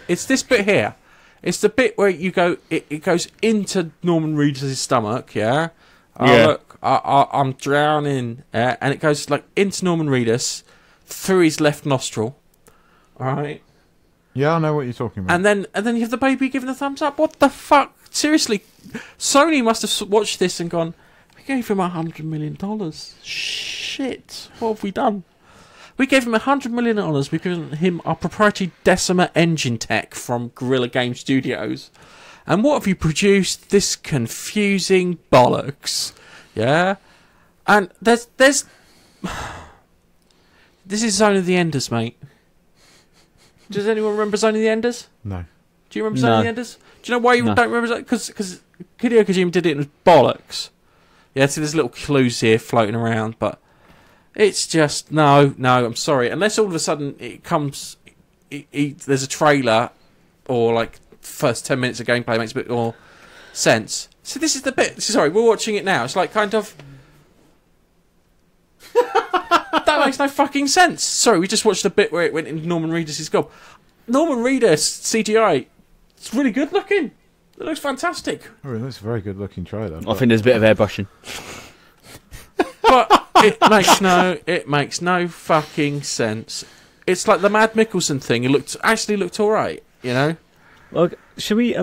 this bit here. It's the bit where you go. It goes into Norman Reedus' stomach. Yeah. Yeah. Look, I'm drowning, and it goes like into Norman Reedus through his left nostril. All right. Yeah, I know what you're talking about. And then you have the baby giving a thumbs up. What the fuck? Seriously, Sony must have watched this and gone, we gave him $100 million. Shit, what have we done? We gave him $100 million. We've given him our proprietary Decima engine tech from Guerrilla Game Studios. And what have you produced? This confusing bollocks. Yeah? And there's... This is Zone of the Enders, mate. Does anyone remember Zone of the Enders? No. Do you remember Zone of the Enders? Do you know why you don't remember that? Because Hideo Kojima did it and it was bollocks. Yeah, so there's little clues here floating around, but it's just, no, I'm sorry. Unless all of a sudden it comes, there's a trailer, or like first 10 minutes of gameplay makes a bit more sense. So this is the bit, sorry, we're watching it now. It's like kind of... That makes no fucking sense. Sorry, we just watched the bit where it went into Norman Reedus' gob. Norman Reedus CGI, it's really good looking. It looks fantastic. Oh, it looks a very good looking trailer. I think there's a bit of airbrushing. But it makes no fucking sense. It's like the Mad Mikkelsen thing. It actually looked alright, you know? Well, should we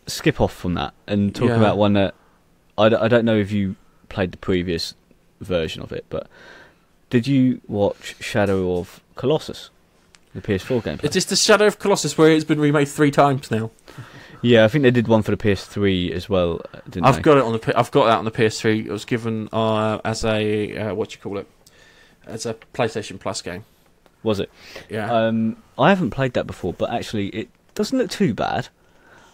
skip off from that and talk about one that... I don't know if you played the previous version of it, but did you watch Shadow of Colossus, the PS4 gameplay? Is this the Shadow of Colossus where it's been remade 3 times now? Yeah, I think they did one for the PS3 as well, didn't I've they? got that on the PS3. It was given as a as a PlayStation Plus game. Was it? Yeah. I haven't played that before, but actually it doesn't look too bad.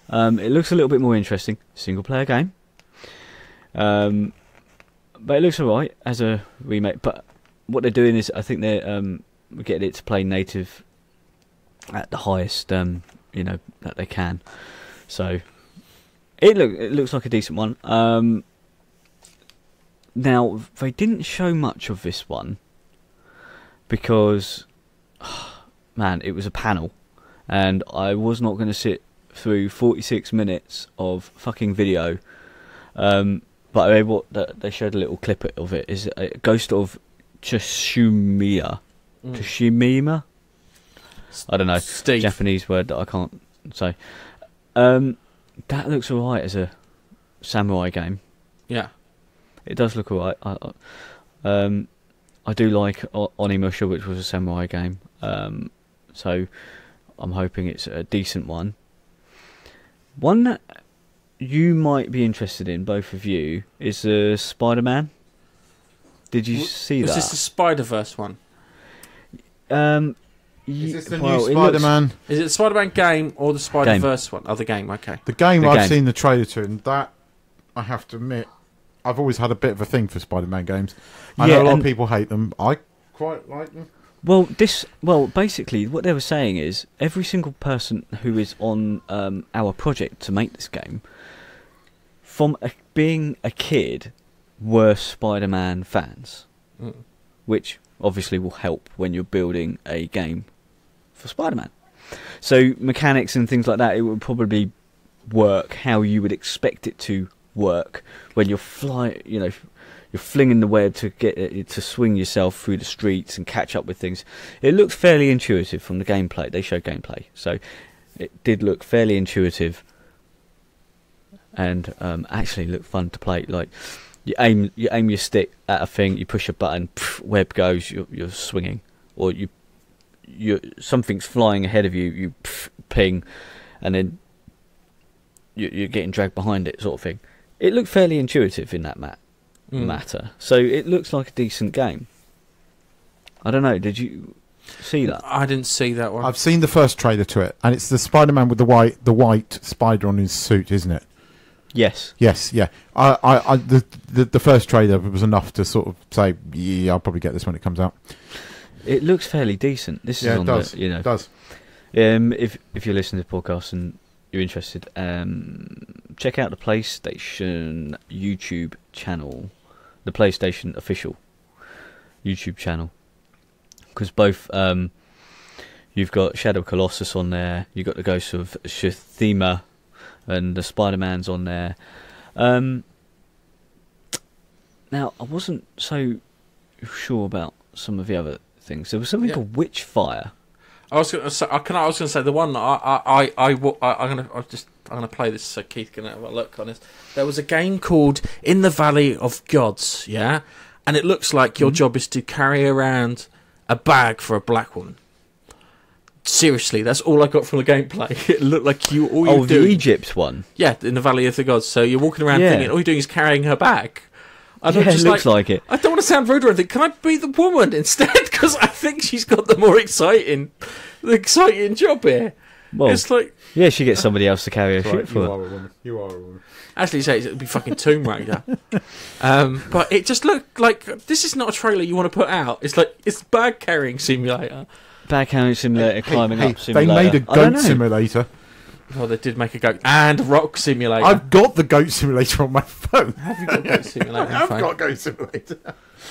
It looks a little bit more interesting. Single player game. But it looks alright as a remake. But what they're doing is, I think they're getting it to play native at the highest, that they can. So it looks like a decent one. Now they didn't show much of this one because, man, it was a panel, and I was not going to sit through 46 minutes of fucking video. But what they showed a little clip of it is a Ghost of Tsushima. Tsushima? I don't know. Steve. Japanese word that I can't say. That looks alright as a samurai game. Yeah. It does look alright. I do like Onimusha, which was a samurai game. So I'm hoping it's a decent one. One that you might be interested in, both of you, is Spider-Man. Did you see that? Is this the Spider-Verse one? Is this the new Spider-Man? Is it the Spider-Man game or the Spider-Verse one? Oh, the game, okay. The game I've seen the trailer to, and that, I have to admit, I've always had a bit of a thing for Spider-Man games. I know a lot of people hate them. I quite like them. Well, basically, what they were saying is every single person who is on our project to make this game, from being a kid, were Spider-Man fans, which obviously will help when you're building a game for Spider-Man. So mechanics and things like that, it would probably work how you would expect it to work when you're you're flinging the web to get it to swing yourself through the streets and catch up with things. It looked fairly intuitive from the gameplay. They showed gameplay, so it did look fairly intuitive and actually looked fun to play. Like you aim your stick at a thing, you push a button, web goes, you're swinging, or something's flying ahead of you, you ping, and then you're getting dragged behind it, sort of thing. It looked fairly intuitive in that matter, so it looks like a decent game. I don't know, did you see that? I didn't see that one. I've seen the first trailer to it, and it's the Spider-Man with the white spider on his suit, isn't it? Yes. Yes, yeah. The first trailer was enough to sort of say, yeah, I'll probably get this when it comes out. It looks fairly decent. This is Yeah, on it does. the, you know. It does. If you're listening to the podcast and you're interested, check out the PlayStation YouTube channel, the PlayStation official YouTube channel, because both you've got Shadow Colossus on there, you've got the Ghost of Tsushima, and the Spider-Man's on there. Now, I wasn't so sure about some of the other things. There was something called Witchfire. I was going to say the one I'm gonna play this so Keith can have a look on this. There was a game called In the Valley of Gods, yeah, and it looks like your job is to carry around a bag for a black woman. Seriously, that's all I got from the gameplay. It looked like you all you do. The Egypt one. Yeah, In the Valley of the Gods. So you're walking around thinking all you're doing is carrying her bag. And yeah, it looks like it. I don't want to sound rude or anything. Can I be the woman instead? Because I think she's got the more exciting job here. Well, it's like, yeah, she gets somebody else to carry her shit for her. You are a woman. Actually, say it would be fucking Tomb Raider. But it just looked like this is not a trailer you want to put out. It's like it's bag carrying simulator. Bag carrying simulator, climbing up simulator. They made a goat simulator. Oh, they did make a goat and a rock simulator. I've got the goat simulator on my phone. Have you got goat simulator? I've got goat simulator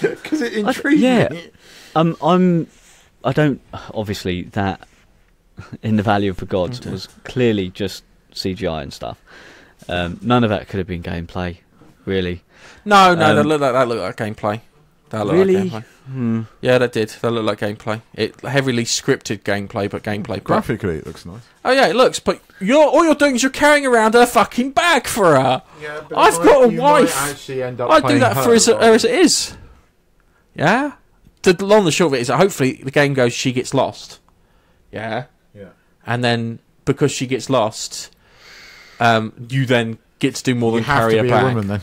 because it intrigued me. I don't. Obviously, that In the Valley of the Gods was clearly just CGI and stuff. None of that could have been gameplay, really. No, that looked like gameplay. That looked really? like gameplay. Yeah, that did. That looked like gameplay. It heavily scripted gameplay, but gameplay. Graphically, it looks nice. Oh yeah, it looks. But all you're doing is you're carrying around her fucking bag for her. Yeah, but I've got a wife. I'd do that for her as it is. Yeah. The long and the short of it is that hopefully the game goes. She gets lost. Yeah. Yeah. And then because she gets lost, you then get to do more than carry a bag. A woman, then.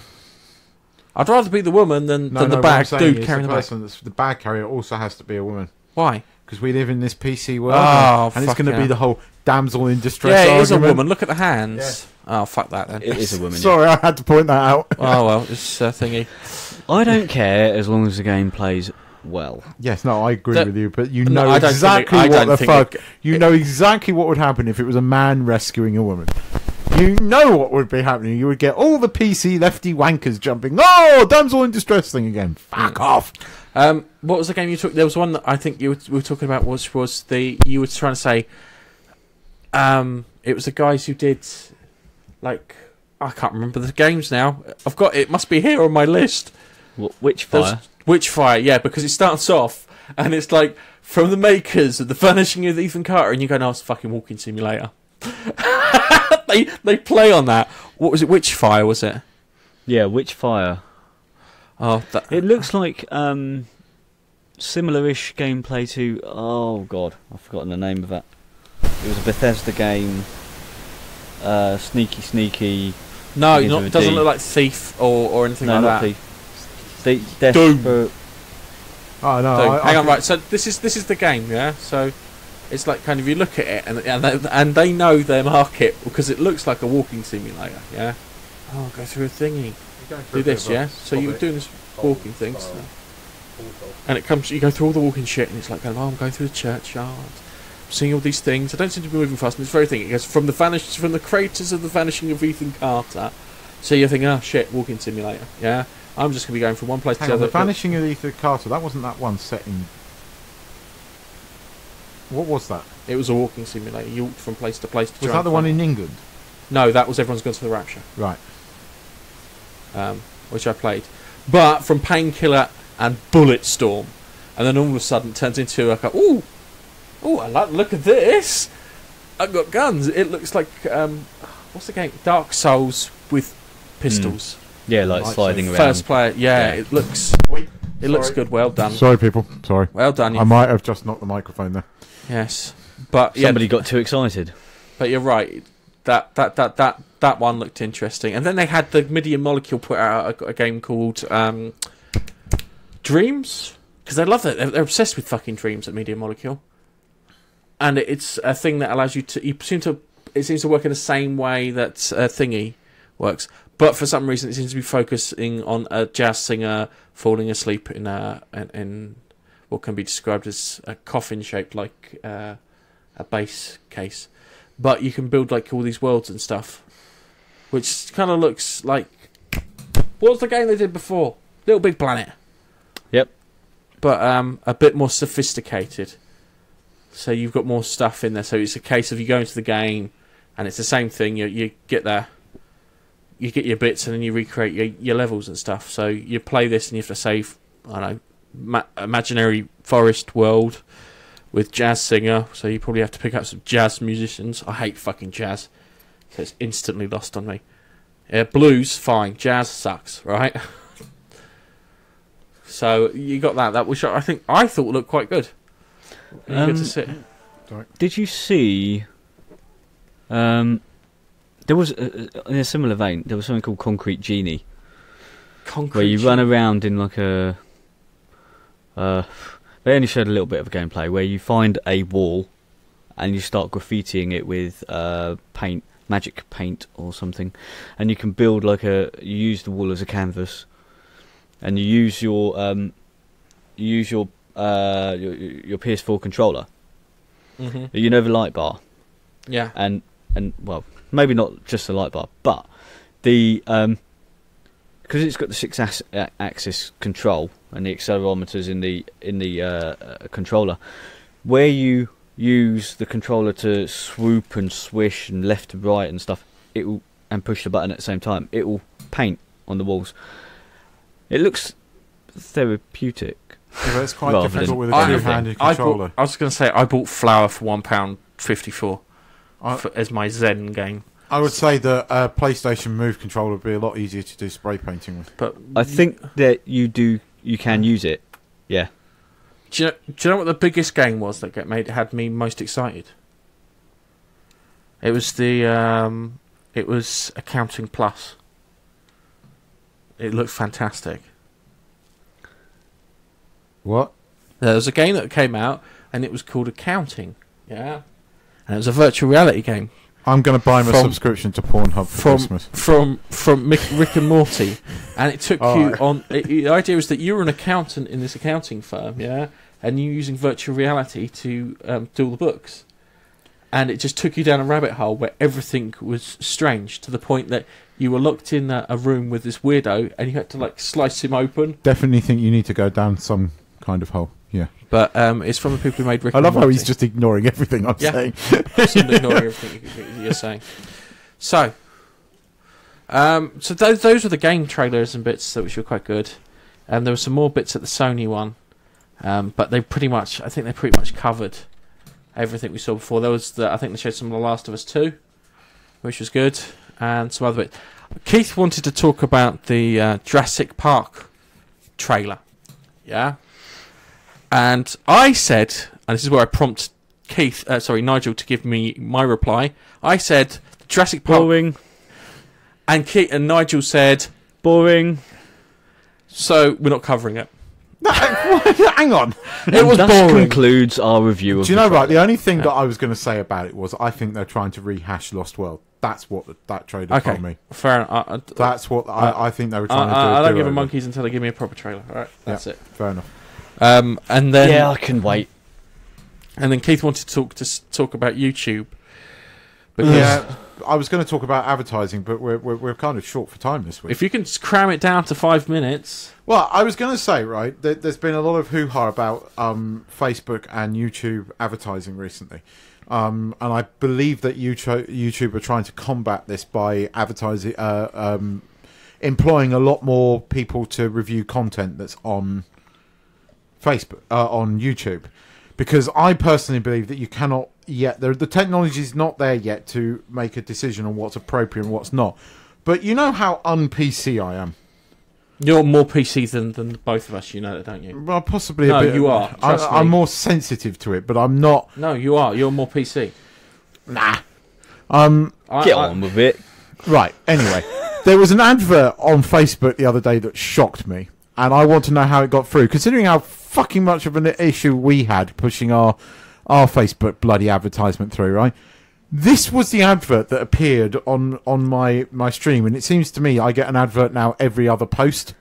I'd rather be the woman than the bag dude carrying the bag. The bag carrier also has to be a woman. Why? Because we live in this PC world, and it's going to be the whole damsel in distress argument. Yeah, it is a woman. Look at the hands. Yeah. Oh, fuck that then. It is a woman. Sorry, I had to point that out. Oh, well, it's a thingy. I don't care as long as the game plays well. Yes, no, I agree with you, but you know exactly what the fuck. You know exactly what would happen if it was a man rescuing a woman. You know what would be happening. You would get all the PC lefty wankers jumping. Oh, damsel in distress thing again. Fuck off. What was the game you took? There was one that I think we were talking about. Was the you were trying to say? It was the guys who did, like, I can't remember the games now. I've got it. Must be here on my list. Witchfire. Witchfire, yeah, because it starts off and it's like from the makers of The Vanishing of Ethan Carter, and you go, "No, it's a fucking walking simulator." They play on that. What was it? Witchfire, was it? Yeah, Witchfire. Oh, it looks like similar-ish gameplay to. Oh God, I've forgotten the name of that. It was a Bethesda game. Sneaky. No, it doesn't look like Thief or anything like that. Thief. Doom. Oh no! Hang on, right. So this is the game, yeah. So it's like kind of you look at it and they know their market because it looks like a walking simulator, yeah. Oh, go through a thingy. Do this, yeah. So you're doing this walking thing, and it comes. You go through all the walking shit, and it's like, oh, I'm going through the churchyard, seeing all these things. I don't seem to be moving fast. And this very thing, it goes from the creators of The Vanishing of Ethan Carter. So you're thinking, oh shit, walking simulator, yeah. I'm just going to be going from one place to the other. The Vanishing of Ethan Carter, that wasn't that one set in... What was that? It was a walking simulator. You walked from place to place. Was that the one in England? No, that was Everyone's Gone to the Rapture. Right. Which I played. But from Painkiller and Bulletstorm. And then all of a sudden it turns into like, ooh, I like the look of this. I've got guns. It looks like, what's the game? Dark Souls with pistols. Yeah, like sliding around. First player, yeah. It looks good. Well done. Sorry, people. Sorry. Well done. I might have just knocked the microphone there. Yes, but somebody got too excited. But you're right. That one looked interesting. And then they had the Media Molecule put out a game called Dreams, because they love it. They're obsessed with fucking Dreams at Media Molecule, and it's a thing that allows you to. It seems to work in the same way that Thingy works. But for some reason, it seems to be focusing on a jazz singer falling asleep in what can be described as a coffin shaped like a bass case. But you can build like all these worlds and stuff, which kind of looks like what was the game they did before? Little Big Planet. Yep. But a bit more sophisticated. So you've got more stuff in there. So it's a case of you go into the game, and it's the same thing. You get there. You get your bits and then you recreate your levels and stuff. So you play this and you have to save, I don't know, imaginary forest world with jazz singer. So you probably have to pick up some jazz musicians. I hate fucking jazz. So it's instantly lost on me. Blues, fine. Jazz sucks, right? So you got that which I thought looked quite good. You get to sit. Did you see... there was, in a similar vein, there was something called Concrete Genie. Where you run around in like a... they only showed a little bit of gameplay, where you find a wall and you start graffitiing it with paint, magic paint or something. And you can build like you use the wall as a canvas. And you use your PS4 controller. Mm-hmm. You know the light bar? Yeah. And well, maybe not just the light bar, but the because it's got the 6-axis control and the accelerometers in the controller, where you use the controller to swoop and swish and left to right and stuff, and push the button at the same time, it will paint on the walls. It looks therapeutic. Yeah, but it's quite difficult with a two-handed I controller. was going to say I bought Flower for £1.54 as my Zen game. I would say that a PlayStation Move controller would be a lot easier to do spray painting with. But I think that you can use it. Yeah. Do you know what the biggest game was that had me most excited? It was it was Accounting Plus. It looked fantastic. What? There was a game that came out, and it was called Accounting. Yeah. And it was a virtual reality game. I'm going to buy him a subscription to Pornhub for Christmas. From Rick and Morty. And it took you on... the idea is that you were an accountant in this accounting firm, yeah? And you were using virtual reality to do all the books. And it just took you down a rabbit hole where everything was strange, to the point that you were locked in a room with this weirdo, and you had to, like, slice him open. Definitely think you need to go down some kind of hole, yeah. But it's from the people who made Rick and Morty. I love how Morty. he's just ignoring everything I'm saying. Just ignoring everything you're saying. So those were the game trailers and bits which were quite good. There were some more bits at the Sony one, but I think they pretty much covered everything we saw before. There was I think they showed some of The Last of Us 2, which was good, and some other bits. Keith wanted to talk about the Jurassic Park trailer, yeah. And I said, and this is where I prompt Nigel to give me my reply. I said Jurassic Park. Boring. And Nigel said boring. So we're not covering it. Hang on. It was boring. Concludes our review of Do you know what? The only thing that I was going to say about it was I think they're trying to rehash Lost World. That's what that trailer told me. Fair enough. That's what I think they were trying to do. I don't give a monkeys until they give me a proper trailer. All right, that's it. Fair enough. And then I can wait. And then Keith wanted to talk about YouTube. Because I was going to talk about advertising, but we're kind of short for time this week. If you can cram it down to 5 minutes. Well, I was going to say, right, there's been a lot of hoo-ha about Facebook and YouTube advertising recently. And I believe that YouTube are trying to combat this by advertising, employing a lot more people to review content that's on Facebook, on YouTube. Because I personally believe that you cannot yet... The technology is not there yet to make a decision on what's appropriate and what's not. But you know how un-PC I am. You're more PC than both of us, you know that, don't you? Well, possibly a bit. No, you are. I'm more sensitive to it, but I'm not... No, you are. You're more PC. Nah. Get on with it. Right, anyway. There was an advert on Facebook the other day that shocked me. And I want to know how it got through. Considering how fucking much of an issue we had pushing our Facebook bloody advertisement through, right? This was the advert that appeared on my stream, and it seems to me I get an advert now every other post.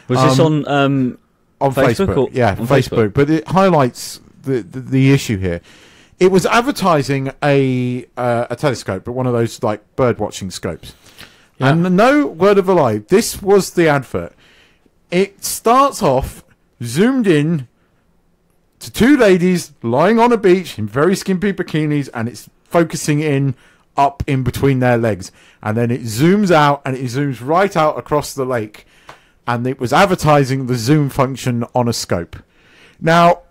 Was this on Facebook? Yeah, on Facebook. But it highlights the issue here. It was advertising a telescope, but one of those like bird watching scopes. Yeah. And no word of a lie, this was the advert. It starts off zoomed in to two ladies lying on a beach in very skimpy bikinis, and it's focusing in up in between their legs, and then it zooms out and it zooms right out across the lake, and it was advertising the zoom function on a scope. Now,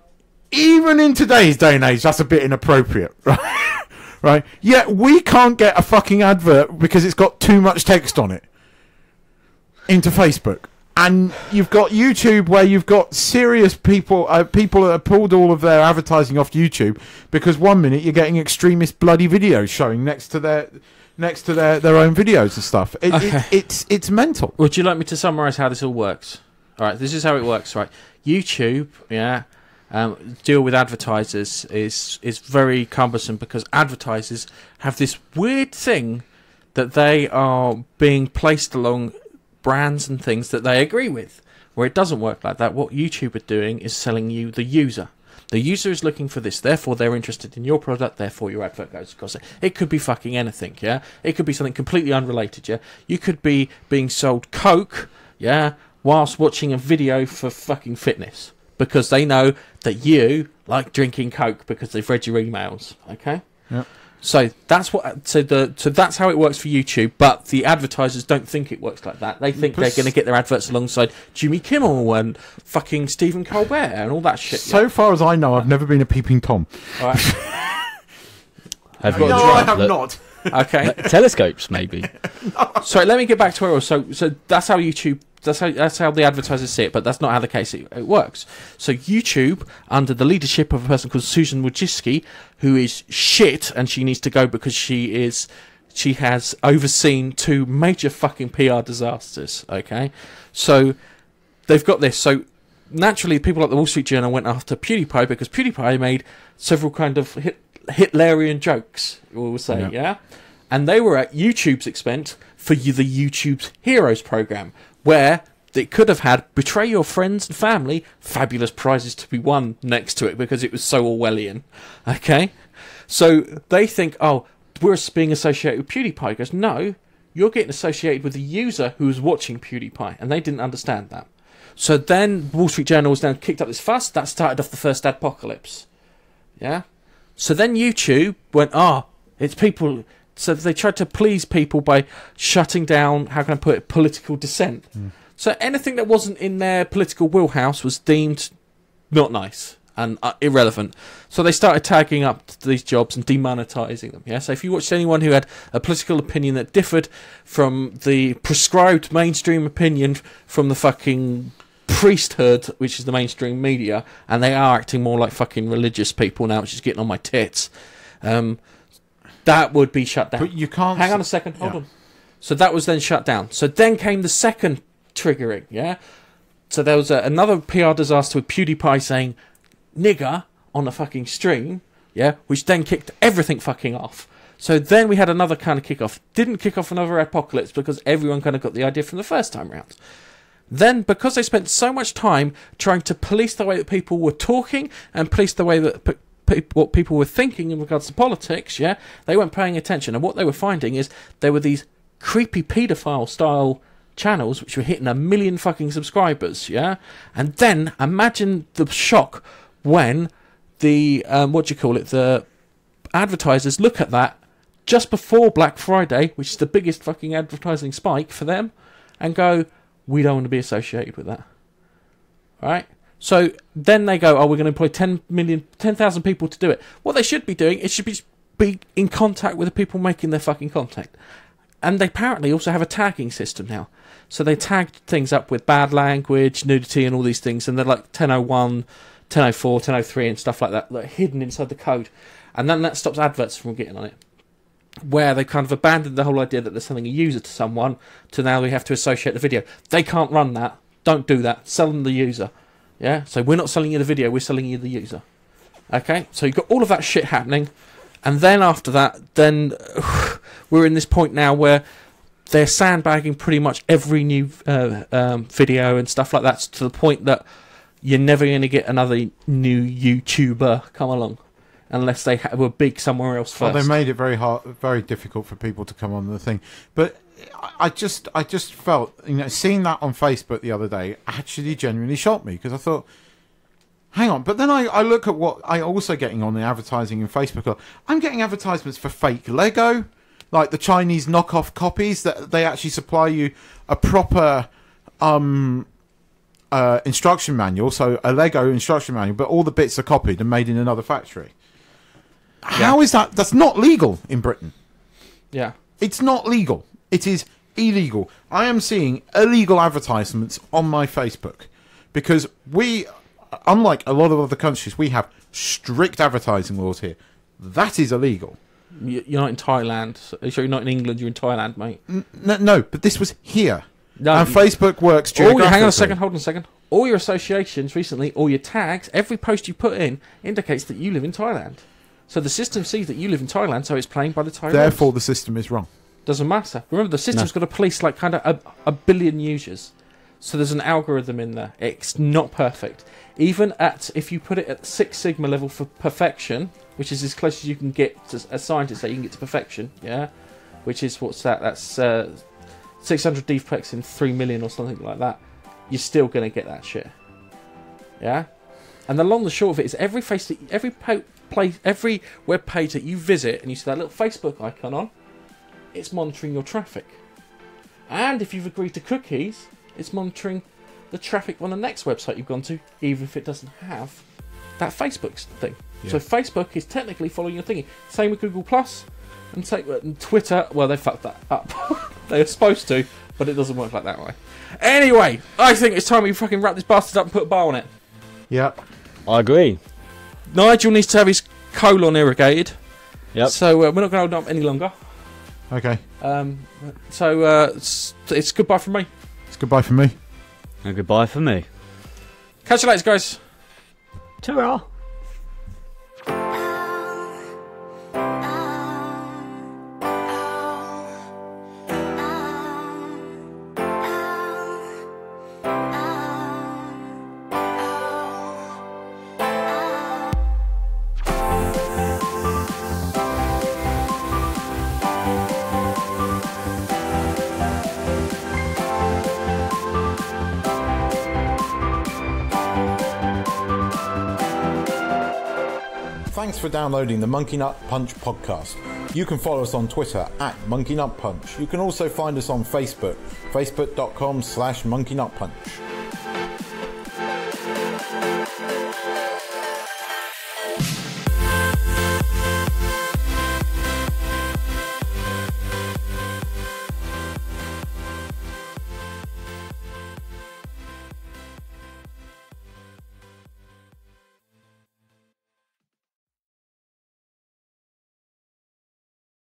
even in today's day and age, that's a bit inappropriate, right? Right? Yet we can't get a fucking advert because it's got too much text on it into Facebook. And you've got YouTube, where you've got serious people that have pulled all of their advertising off YouTube because one minute you're getting extremist bloody videos showing next to their own videos and stuff. It's mental. Would you like me to summarise how this all works? All right, this is how it works. Right, YouTube, deal with advertisers is very cumbersome because advertisers have this weird thing that they are being placed along brands and things that they agree with, where it doesn't work like that. What YouTube are doing is selling you the user. The user is looking for this, therefore they're interested in your product, therefore your advert goes across it. It could be fucking anything, yeah? It could be something completely unrelated, yeah? You could be being sold Coke, yeah, whilst watching a video for fucking fitness, because they know that you like drinking Coke because they've read your emails, okay? Yep. So that's that's how it works for YouTube, but the advertisers don't think it works like that. They think they're going to get their adverts alongside Jimmy Kimmel and fucking Stephen Colbert and all that shit. So far as I know, I've never been a peeping Tom. All right. No, I have not. Okay. Telescopes, maybe. No. So let me get back to where I was. So that's how YouTube. That's how the advertisers see it, but that's not how the case it works. So YouTube, under the leadership of a person called Susan Wojcicki, who is shit, and she needs to go because she has overseen 2 major fucking PR disasters. Okay, so they've got this. So naturally, people like the Wall Street Journal went after PewDiePie because PewDiePie made several kind of Hitlerian jokes, we will say, yeah. And they were at YouTube's expense for the YouTube's Heroes program, where it could have had betray your friends and family, fabulous prizes to be won next to it because it was so Orwellian. Okay? So they think, oh, we're being associated with PewDiePie. He goes, no, you're getting associated with the user who was watching PewDiePie, and they didn't understand that. So then Wall Street Journal was then kicked up this fuss. That started off the first adpocalypse. Yeah? So then YouTube went, it's people. So they tried to please people by shutting down, how can I put it, political dissent. So anything that wasn't in their political wheelhouse was deemed not nice and irrelevant. So they started tagging up these jobs and demonetizing them. Yeah. So if you watched anyone who had a political opinion that differed from the prescribed mainstream opinion from the fucking priesthood, which is the mainstream media, and they are acting more like fucking religious people now, which is getting on my tits, that would be shut down. But you can't... Hang on a second, hold on. So that was then shut down. So then came the second triggering, yeah? So there was another PR disaster with PewDiePie saying nigger on a fucking stream, yeah? Which then kicked everything fucking off. So then we had another kind of kick-off. Didn't kick off another apocalypse because everyone kind of got the idea from the first time round. Then, because they spent so much time trying to police the way that people were talking and police the way that what people were thinking in regards to politics, yeah, they weren't paying attention. And what they were finding is there were these creepy paedophile-style channels which were hitting 1 million fucking subscribers, yeah? And then, imagine the shock when the, the advertisers look at that just before Black Friday, which is the biggest fucking advertising spike for them, and go, we don't want to be associated with that. Right? So then they go, we're going to employ 10,000 people to do it. What they should be doing, it should be in contact with the people making their fucking content. And they apparently also have a tagging system now. So they tagged things up with bad language, nudity and all these things, and they're like 1001, 1004, 1003 and stuff like that are hidden inside the code. And then that stops adverts from getting on it. Where they kind of abandoned the whole idea that they're selling a user to someone to now we have to associate the video. They can't run that. Don't do that. Sell them the user. Yeah? So we're not selling you the video, we're selling you the user. Okay? So you've got all of that shit happening, And then after that, then we're in this point now where they're sandbagging pretty much every new video and stuff like that, to the point that you're never going to get another new YouTuber come along unless they were big somewhere else first. Well, they made it very difficult for people to come on the thing. But I just felt, seeing that on Facebook the other day actually genuinely shocked me, because I thought, hang on. But then I look at what I'm also getting on the advertising in Facebook. I'm getting advertisements for fake Lego, like the Chinese knockoff copies that they actually supply you a proper instruction manual, so a Lego instruction manual, but all the bits are copied and made in another factory. Yeah. How is that? That's not legal in Britain. Yeah. It's not legal. It is illegal. I am seeing illegal advertisements on my Facebook because we, unlike a lot of other countries, we have strict advertising laws here. That is illegal. You're not in Thailand. Are you sure you're not in England? You're in Thailand, mate. No, but this was here. No, and Facebook works geographically. Hang on a second, hold on a second. All your associations recently, all your tags, every post you put in indicates that you live in Thailand. So the system sees that you live in Thailand, so it's playing by the Thai Therefore, rules. the system is wrong. Doesn't matter. Remember, the system's got to police like kind of a billion users. So there's an algorithm in there. It's not perfect. Even if you put it at 6 Sigma level for perfection, which is as close as you can get to a scientist, that you can get to perfection, yeah? Which is, what's that? That's 600 defects in 3 million or something like that. You're still going to get that shit. Yeah? And the long and the short of it is every web page that you visit and you see that little Facebook icon on, it's monitoring your traffic. And if you've agreed to cookies, it's monitoring the traffic on the next website you've gone to, even if it doesn't have that Facebook thing. Yeah. So Facebook is technically following your thingy. Same with Google Plus and Twitter. Well, they fucked that up. They were supposed to, but it doesn't work like that way. Anyway, I think it's time we fucking wrap this bastard up and put a bar on it. Yeah, I agree. Nigel needs to have his colon irrigated. Yep. So we're not going to hold up any longer. Okay. So it's goodbye from me. It's goodbye from me. And goodbye for me. Catch you later, guys. Ta-ra. Thanks for downloading the Monkey Nut Punch podcast. You can follow us on Twitter at Monkey Nut Punch. You can also find us on Facebook, facebook.com/monkeynutpunch.